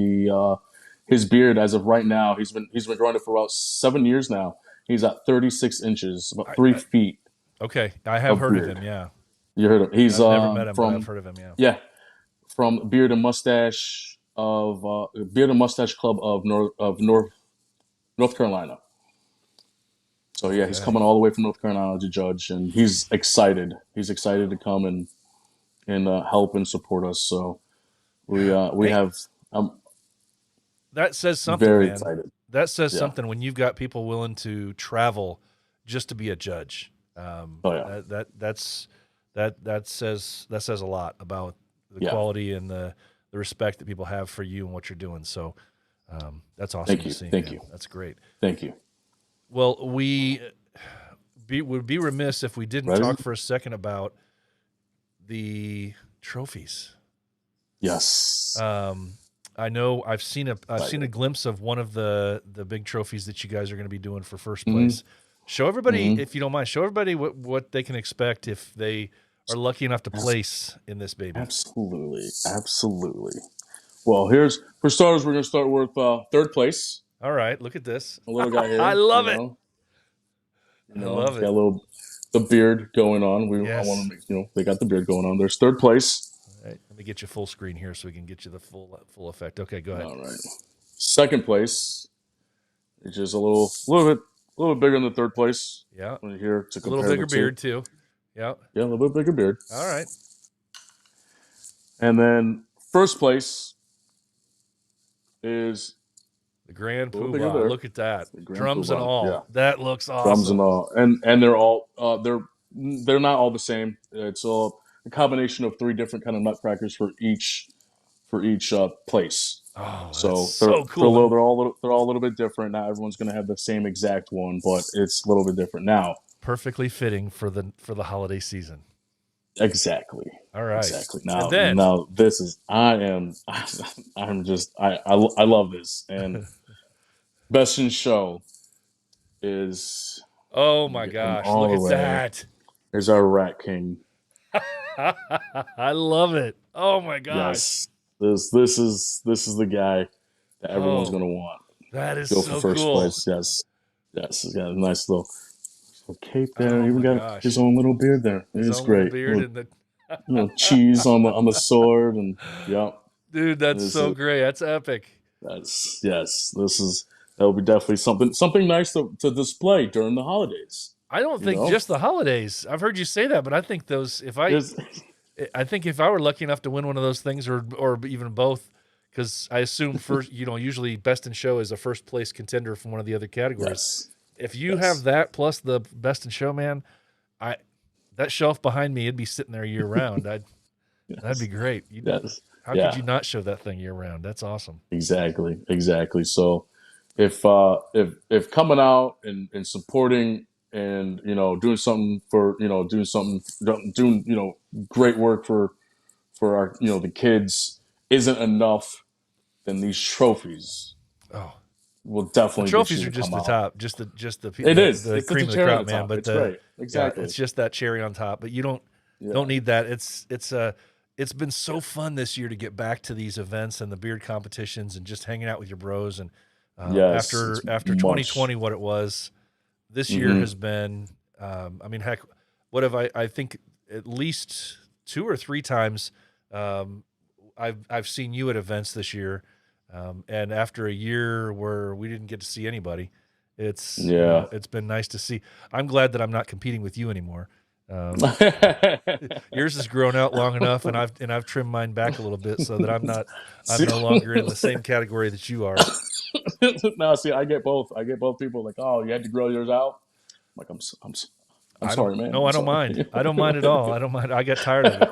His beard, as of right now, he's been growing it for about 7 years now. He's at 36 inches, about 3 feet. Okay, I have heard beard. of him. Yeah, you heard of him. He's I've never met him, from but I've heard of him. Yeah. Yeah, from Beard and Mustache Club of North Carolina. So yeah, he's coming all the way from North Carolina to judge, and he's excited. He's excited to come and help and support us. So we have. That says something, very man. excited. That says something when you've got people willing to travel just to be a judge. That says a lot about the quality and the respect that people have for you and what you're doing. So that's awesome. Thank you. To see, Thank man. you. That's great. Thank you. Well, would be remiss if we didn't talk for a second about the trophies. Yes. I know I've seen a glimpse of one of the big trophies that you guys are going to be doing for first place. Show everybody, if you don't mind, show everybody what they can expect if they are lucky enough to place in this baby. Absolutely. Well, for starters, we're going to start with third place. All right, look at this. A little guy here. I love it. I love it. Got the beard going on. I Yes. want to make, they got the beard going on. There's third place. All right, let me get you full screen here so we can get you the full effect. Okay, go ahead. All right. Second place, which is a little bit bigger than the third place. Yeah. Here to A little compare bigger the two. beard too. Yeah. Yeah, a little bit bigger beard. All right. And then first place is the Grand little bigger Poobah. there. Look at that. The Grand Drums and Poobah, all. yeah. That looks awesome. Drums and all, and they're all they're not all the same. It's all a combination of 3 different kind of nutcrackers for each place. Oh, So that's so cool. They're all a little bit different. Not everyone's going to have the same exact one, but it's a little bit different now. Perfectly fitting for the holiday season. Exactly. All right. Exactly. Now this is I'm just I love this. And best in show is, oh my gosh, look at that. There's our Rat King. I love it. Oh my gosh. Yes. This is the guy that everyone's going to want. That is Go so for first cool. place. Yes. He's got a nice little cape there. Oh Even my got gosh. his own little beard there. His own great. beard Little, and the cheese on the sword, and yeah. Dude, that's so great. That's epic. That'll be definitely something nice to display during the holidays. I don't think just the holidays. I've heard you say that, but I think those I think if I were lucky enough to win one of those things or even both, because I assume first, usually best in show is a first place contender from one of the other categories. Yes. If you have that plus the best in show, man, that shelf behind me, it'd be sitting there year round. That'd be great. How could you not show that thing year round? That's awesome. Exactly. So if coming out and supporting and doing something for doing great work for our the kids isn't enough, then these trophies will definitely the trophies are just the top, just the it's the the cream of the cherry crop, on man. top. But It's great. Exactly. it's just that cherry on top. But you don't need that. It's been so fun this year to get back to these events and the beard competitions and just hanging out with your bros. And after 2020, what it was, this year has been. I mean, heck, what have I think at least 2 or 3 times I've seen you at events this year. And after a year where we didn't get to see anybody, it's been nice to see. I'm glad that I'm not competing with you anymore. Yours has grown out long enough, and I've trimmed mine back a little bit so that I'm no longer in the same category that you are. No, see, I get both. People like, oh, you had to grow yours out. I'm like, I'm sorry, man. No, I don't mind. I don't mind at all. I don't mind. I got tired of it.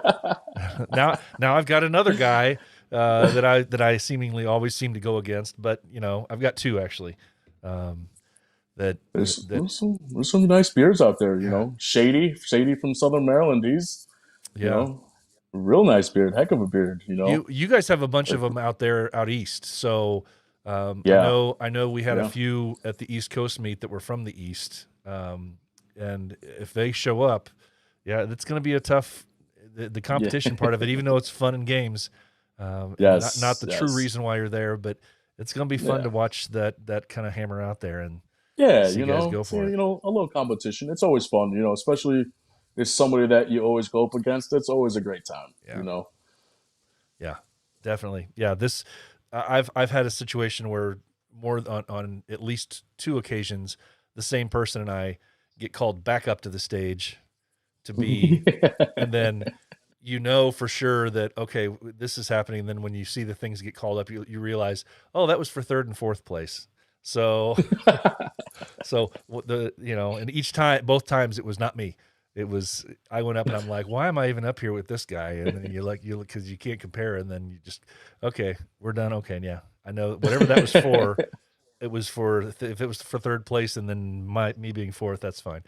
Now I've got another guy that I seemingly always seem to go against, but I've got 2 actually. There's some nice beards out there, Shady from Southern Maryland. He's real nice beard, heck of a beard. You guys have a bunch of them out east, so I know we had a few at the East Coast meet that were from the East, and if they show up, it's going to be a tough the competition part of it, even though it's fun and games. Not the true reason why you're there, but it's going to be fun to watch that kind of hammer out there and. Yeah, you guys go for it. A little competition. It's always fun, especially if it's somebody that you always go up against. It's always a great time, Yeah, definitely. Yeah, I've had a situation where more on at least 2 occasions, the same person and I get called back up to the stage to be, and then for sure that, okay, this is happening. And then when you see the things get called up, you realize, oh, that was for 3rd and 4th place. So, and both times it was not me. It was, I went up and I'm like, why am I even up here with this guy? And then you look, cause you can't compare. And then you just, okay, we're done. Okay. Yeah. I know whatever that was for, it was for, if it was for 3rd place and then me being 4th, that's fine.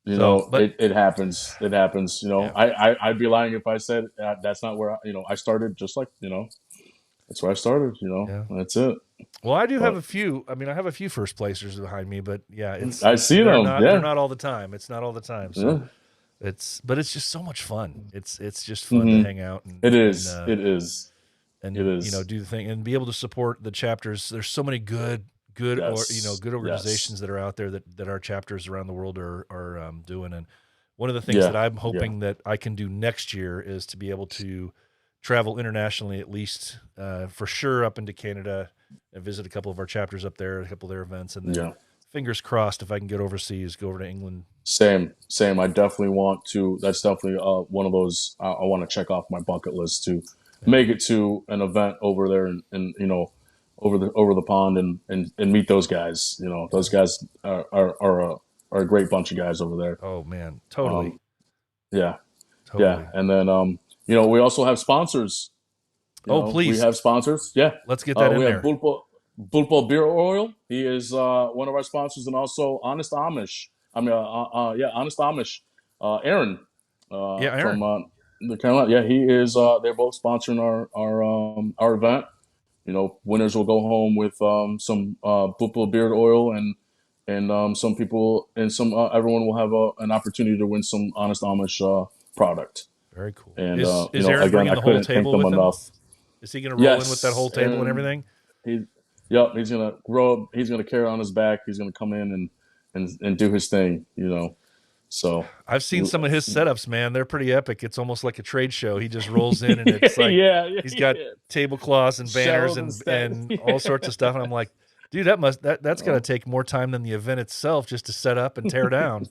But it happens. It happens. Yeah. I'd be lying if I said that's not where I started. Just like that's where I started. Yeah. That's it. Well, I do have But a few. I mean, I have a few first placers behind me, but yeah, I see they're them. not they're Yeah, not all the time. It's not all the time. So yeah. but it's just so much fun. It's just fun to Hmm. hang out It is. It is. It and is. do the thing and be able to support the chapters. There's so many good or Yes. good Yes. organizations that are out there that our chapters around the world are doing. And one of the things Yeah. that I'm Yeah. hoping that I can do next year is to be able to travel internationally, at least for sure, up into Canada and visit a couple of our chapters up there, a couple of their events, and then Yeah. fingers crossed if I can get overseas, go over to England. Same. Same. I definitely want to. That's definitely one of those I want to check off my bucket list to make it to an event over there and over the pond and meet those guys. Those guys are a great bunch of guys over there. Oh man, totally, Um, yeah. totally. Yeah. And then we also have sponsors. Oh We please, have sponsors. Yeah. let's get that in We have there. Bulpo Beer Oil. He is one of our sponsors, and also Honest Amish. Honest Amish. Aaron Yeah, from Aaron. the Carolina. Yeah, he is. They're both sponsoring our event. Winners will go home with some Bulpo Beard Oil, and some people and some everyone will have an opportunity to win some Honest Amish product. Very cool. And Is Aaron again, bringing I the whole couldn't thank table them with him? enough. Is he going to roll in with that whole Yes, table and and everything? he, yep, he's gonna grow up. He's gonna carry on his back. He's gonna come in and do his thing. So I've seen some of his setups, man. They're pretty epic. It's almost like a trade show. He just rolls in and it's like yeah, he's got tablecloths and banners Shelves and and stuff. all sorts of stuff. And I'm like, dude, that's got to take more time than the event itself just to set up and tear down.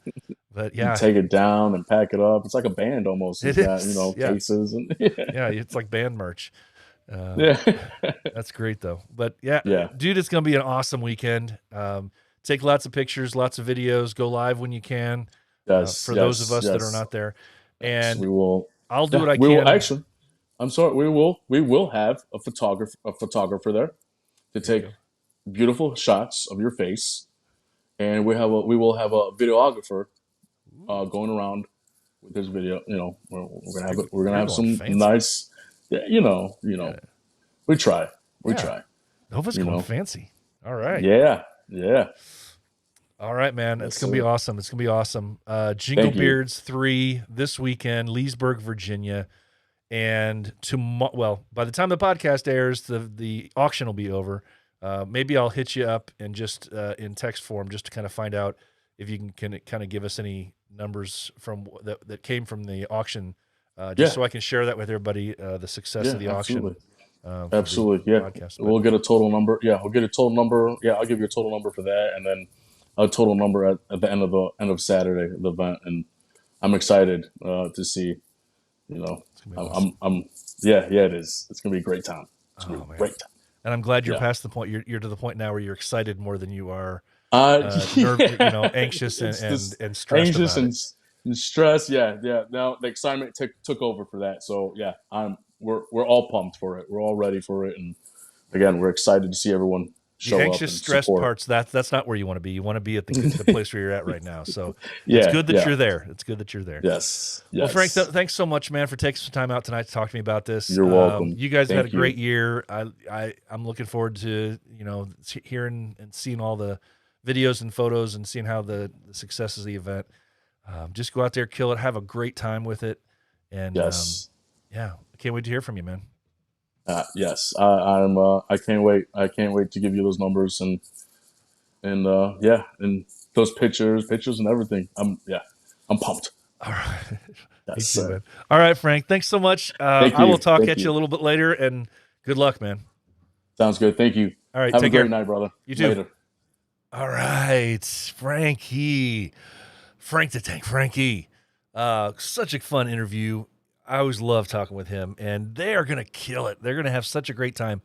But You yeah, take it down and pack it up. It's like a band almost. it He's got is. Yeah, cases and yeah, it's like band merch. yeah, That's great though. But yeah, yeah. dude, it's gonna be an awesome weekend. Take lots of pictures, lots of videos. Go live when you can. Yes, For those of yes, us that are yes. not there, Yes, we and will. I'll do Yeah, what I we will can. actually. I'm sorry. We will have a photographer there to There you take go. beautiful shots of your face, and we will have a videographer going around with his video. We're gonna have it. We're gonna You're have going some fancy. nice. Yeah, Yeah. we try. We Yeah. try. Nova's You going know. fancy. All right. Yeah. Yeah. All right, man. Yes, It's going to be sir. awesome. It's going to be awesome. Jingle Thank you. Beards 3 this weekend, Leesburg, Virginia. And by the time the podcast airs, the auction will be over. Maybe I'll hit you up and just in text form just to kind of find out if you can kind of give us any numbers from that came from the auction, just Yeah. so I can share that with everybody, the success of the Absolutely. auction. For the Absolutely. Yeah. podcast. We'll get a total number. Yeah, we'll get a total number. Yeah, I'll give you a total number for that, and then a total number at the end of Saturday, the event. And I'm excited to see. It's gonna be I'm, awesome. yeah, it is. It's gonna be a great time. It's gonna Oh, be a man. great time. And I'm glad you're Yeah. past the point. You're to the point now where you're excited more than you are anxious It's this and stressed anxious about it. and stress. Yeah, yeah. Now the excitement took over for that. So yeah, we're all pumped for it. We're all ready for it, and again, we're excited to see everyone show The up anxious, and stressed support. parts, that's not where you want to be. You want to be at the place where you're at right now. So it's Yeah, good that yeah. you're there. It's good that you're there. Yes. Well, Yes. Frank, thanks so much, man, for taking some time out tonight to talk to me about this. You're welcome. You guys have had a Thank you. great year. I'm looking forward to hearing and seeing all the videos and photos and seeing how the success of the event. Just go out there, kill it, have a great time with it, and Yes. yeah, I can't wait to hear from you, man. Yes. I can't wait. I can't wait to give you those numbers and yeah, and those pictures and everything. I'm pumped. All right. Yes, Me too, sir. man. All right, Frank. Thanks so much. Thank I will you. talk Thank at you you. a little bit later, and good luck, man. Sounds good. Thank you. All right, Have a take great care. night, brother. You too. Later. All right, Frank the Tank Frankie. Such a fun interview. I always love talking with him, and they are going to kill it. They're going to have such a great time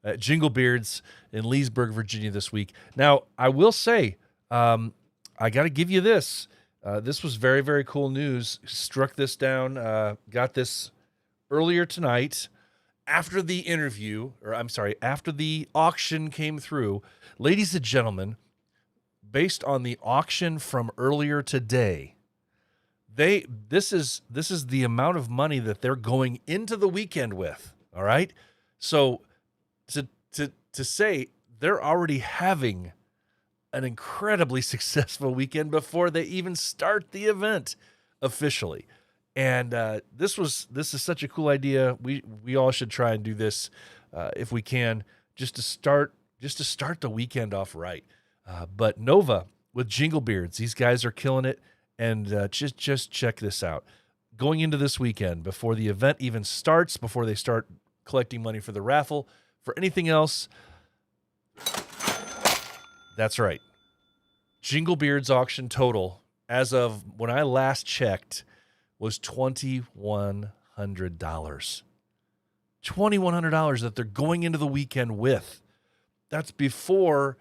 at Jinglebeards in Leesburg, Virginia this week. Now, I will say, I got to give you this. This was very, very cool news. Struck this down, got this earlier tonight after the interview, after the auction came through. Ladies and gentlemen, based on the auction from earlier today, this is the amount of money that they're going into the weekend with. All right. So to say they're already having an incredibly successful weekend before they even start the event officially. And this is such a cool idea. We all should try and do this if we can, just to start the weekend off right. But Nova with Jinglebeards, these guys are killing it. And just check this out. Going into this weekend, before the event even starts, before they start collecting money for the raffle, for anything else, that's right. Jinglebeards auction total, as of when I last checked, was $2,100. $2,100 that they're going into the weekend with. That's before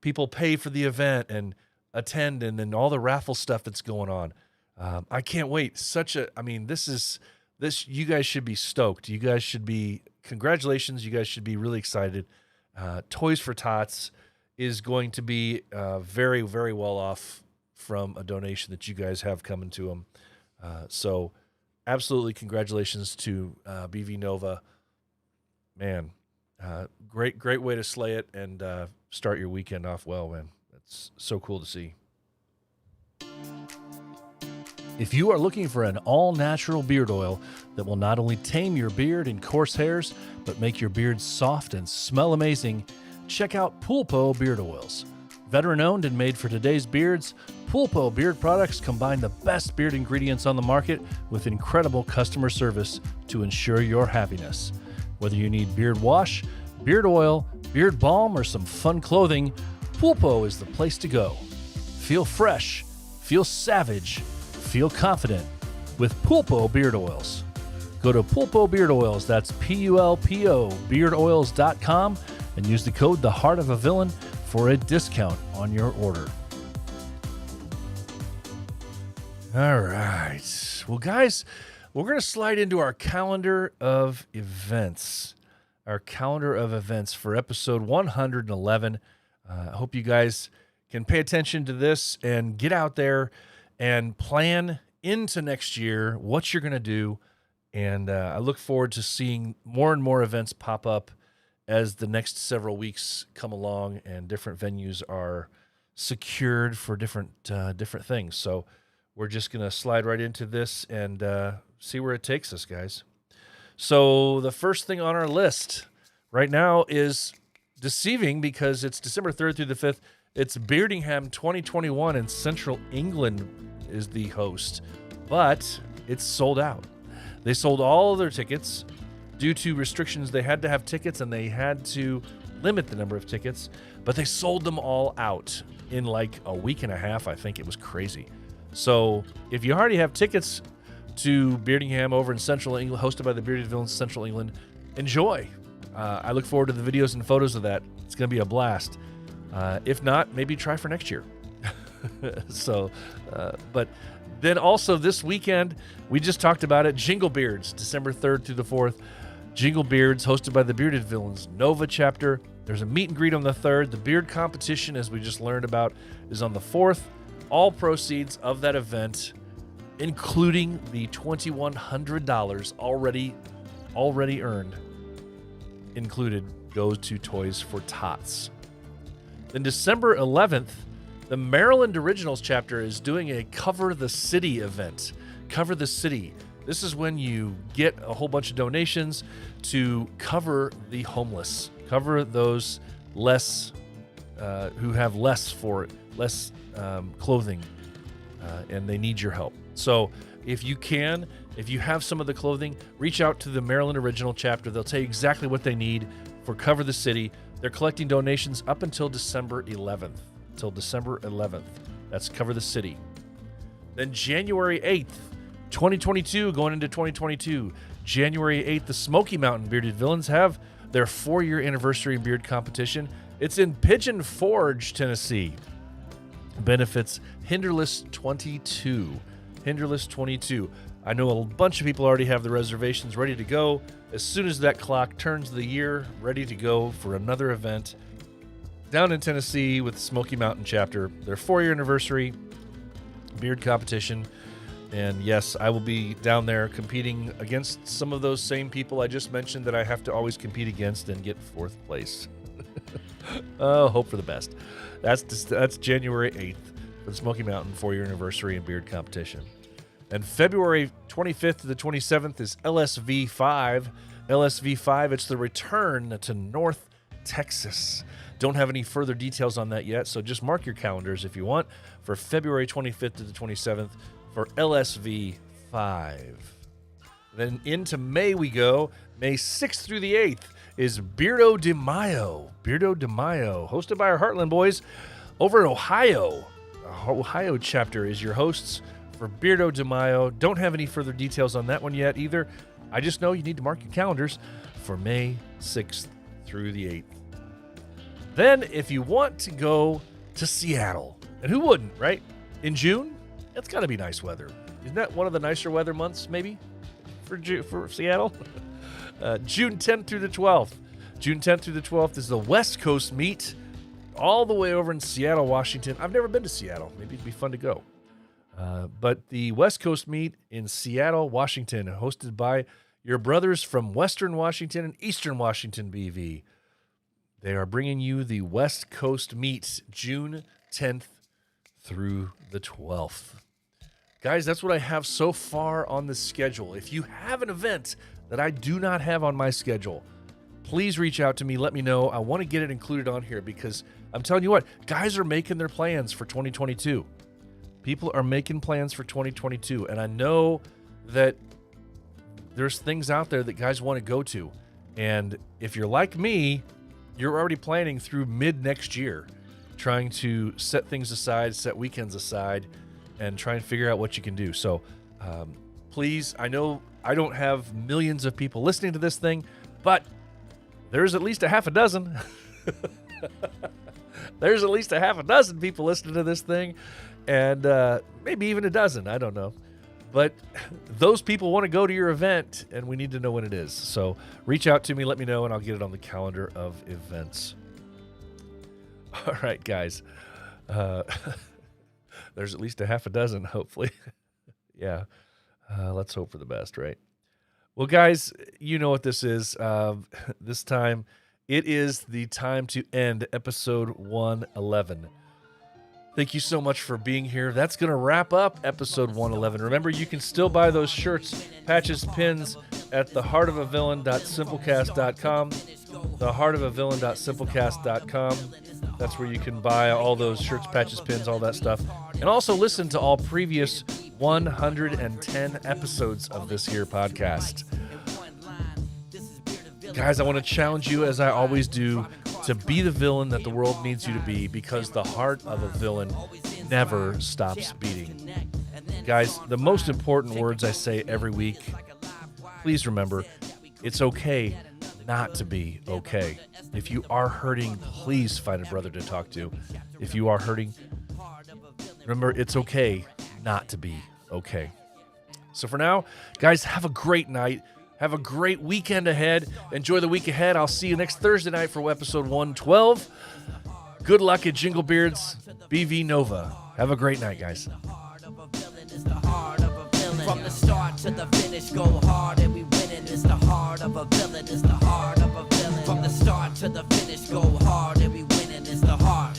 people pay for the event and attend and then all the raffle stuff that's going on. I can't wait. This you guys should be stoked. You guys should be, congratulations. You guys should be really excited. Toys for Tots is going to be very, very well off from a donation that you guys have coming to them. So absolutely congratulations to BV Nova. Man, great way to slay it and start your weekend off well, man. That's so cool to see. If you are looking for an all-natural beard oil that will not only tame your beard and coarse hairs, but make your beard soft and smell amazing, check out Pulpo Beard Oils. Veteran-owned and made for today's beards, Pulpo beard products combine the best beard ingredients on the market with incredible customer service to ensure your happiness. Whether you need beard wash, beard oil, beard balm, or some fun clothing, Pulpo is the place to go. Feel fresh, feel savage, feel confident with Pulpo Beard Oils. Go to Pulpo Beard Oils, that's Pulpo beardoils.com, and use the code The Heart of a Villain for a discount on your order. All right. Well, guys, we're going to slide into our calendar of events. Our calendar of events for episode 111. I hope you guys can pay attention to this and get out there and plan into next year what you're going to do. And I look forward to seeing more and more events pop up as the next several weeks come along and different venues are secured for different things. So we're just going to slide right into this and see where it takes us, guys. So the first thing on our list right now is deceiving because it's December 3rd through the 5th. It's Beardingham 2021 and Central England is the host, but it's sold out. They sold all of their tickets due to restrictions. They had to have tickets and they had to limit the number of tickets, but they sold them all out in like a week and a half. I think it was crazy. So if you already have tickets to Beardingham over in Central England, hosted by the Bearded Villains Central England, enjoy. I look forward to the videos and photos of that. It's going to be a blast. If not, maybe try for next year. But then also this weekend, we just talked about it, Jinglebeards, December 3rd through the 4th. Jinglebeards, hosted by the Bearded Villains Nova chapter. There's a meet and greet on the 3rd. The beard competition, as we just learned about, is on the 4th. All proceeds of that event, including the $2,100 already earned, included, goes to Toys for Tots. Then December 11th, the Maryland Originals chapter is doing a Cover the City event. Cover the City. This is when you get a whole bunch of donations to cover the homeless, cover those less who have less clothing, and they need your help. So if you have some of the clothing, reach out to the Maryland Original chapter. They'll tell you exactly what they need for Cover the City. They're collecting donations up until December 11th. That's Cover the City. Then January 8th, 2022, going into 2022, January 8th, the Smoky Mountain Bearded Villains have their 4-year anniversary beard competition. It's in Pigeon Forge, Tennessee. Benefits Hinderless 22. Hinderless 22. I know a bunch of people already have the reservations ready to go. As soon as that clock turns the year, ready to go for another event down in Tennessee with the Smoky Mountain chapter. Their 4-year anniversary beard competition. And yes, I will be down there competing against some of those same people I just mentioned that I have to always compete against and get 4th place. Oh, hope for the best. That's January 8th for the Smoky Mountain 4-year anniversary and beard competition. And February 25th to the 27th is LSV5. LSV5, it's the return to North Texas. Don't have any further details on that yet, so just mark your calendars if you want for February 25th to the 27th for LSV5. Then into May we go. May 6th through the 8th is Beardo de Mayo. Beardo de Mayo, hosted by our Heartland boys over in Ohio. Ohio chapter is your hosts for Beardo de Mayo. Don't have any further details on that one yet either. I just know you need to mark your calendars for May 6th through the 8th. Then, if you want to go to Seattle, and who wouldn't, right? In June, it's got to be nice weather. Isn't that one of the nicer weather months, maybe, for Seattle? June 10th through the 12th. June 10th through the 12th is the West Coast meet all the way over in Seattle, Washington. I've never been to Seattle. Maybe it'd be fun to go. But the West Coast meet in Seattle, Washington, hosted by your brothers from Western Washington and Eastern Washington BV. They are bringing you the West Coast meet June 10th through the 12th. Guys, that's what I have so far on the schedule. If you have an event that I do not have on my schedule, please reach out to me. Let me know. I want to get it included on here because I'm telling you what, guys are making their plans for 2022. People are making plans for 2022. And I know that there's things out there that guys want to go to. And if you're like me, you're already planning through mid next year, trying to set things aside, set weekends aside, and try and figure out what you can do. So please, I know I don't have millions of people listening to this thing, but there's at least a half a dozen. There's at least a half a dozen people listening to this thing, and maybe even a dozen. I don't know. But those people want to go to your event, and we need to know when it is. So reach out to me, let me know, and I'll get it on the calendar of events. All right, guys. There's at least a half a dozen, hopefully. Yeah. Let's hope for the best, right? Well, guys, you know what this is. This time, it is the time to end episode 111. Thank you so much for being here. That's going to wrap up episode 111. Remember, you can still buy those shirts, patches, pins at theheartofavillain.simplecast.com. Theheartofavillain.simplecast.com. That's where you can buy all those shirts, patches, pins, all that stuff. And also listen to all previous 110 episodes of this here podcast. Guys, I want to challenge you, as I always do, to be the villain that the world needs you to be, because the heart of a villain never stops beating. Guys, the most important words I say every week, please remember, it's okay not to be okay. If you are hurting, please find a brother to talk to. If you are hurting, remember, it's okay not to be okay. So for now, guys, have a great night. Have a great weekend ahead. Enjoy the week ahead. I'll see you next Thursday night for episode 112. Good luck at Jinglebeards. BV Nova. Have a great night, guys. From the start to the finish, go hard and we winning. It's the heart of a villain. It's the heart of a villain. From the start to the finish, go hard and we winning. It's the heart.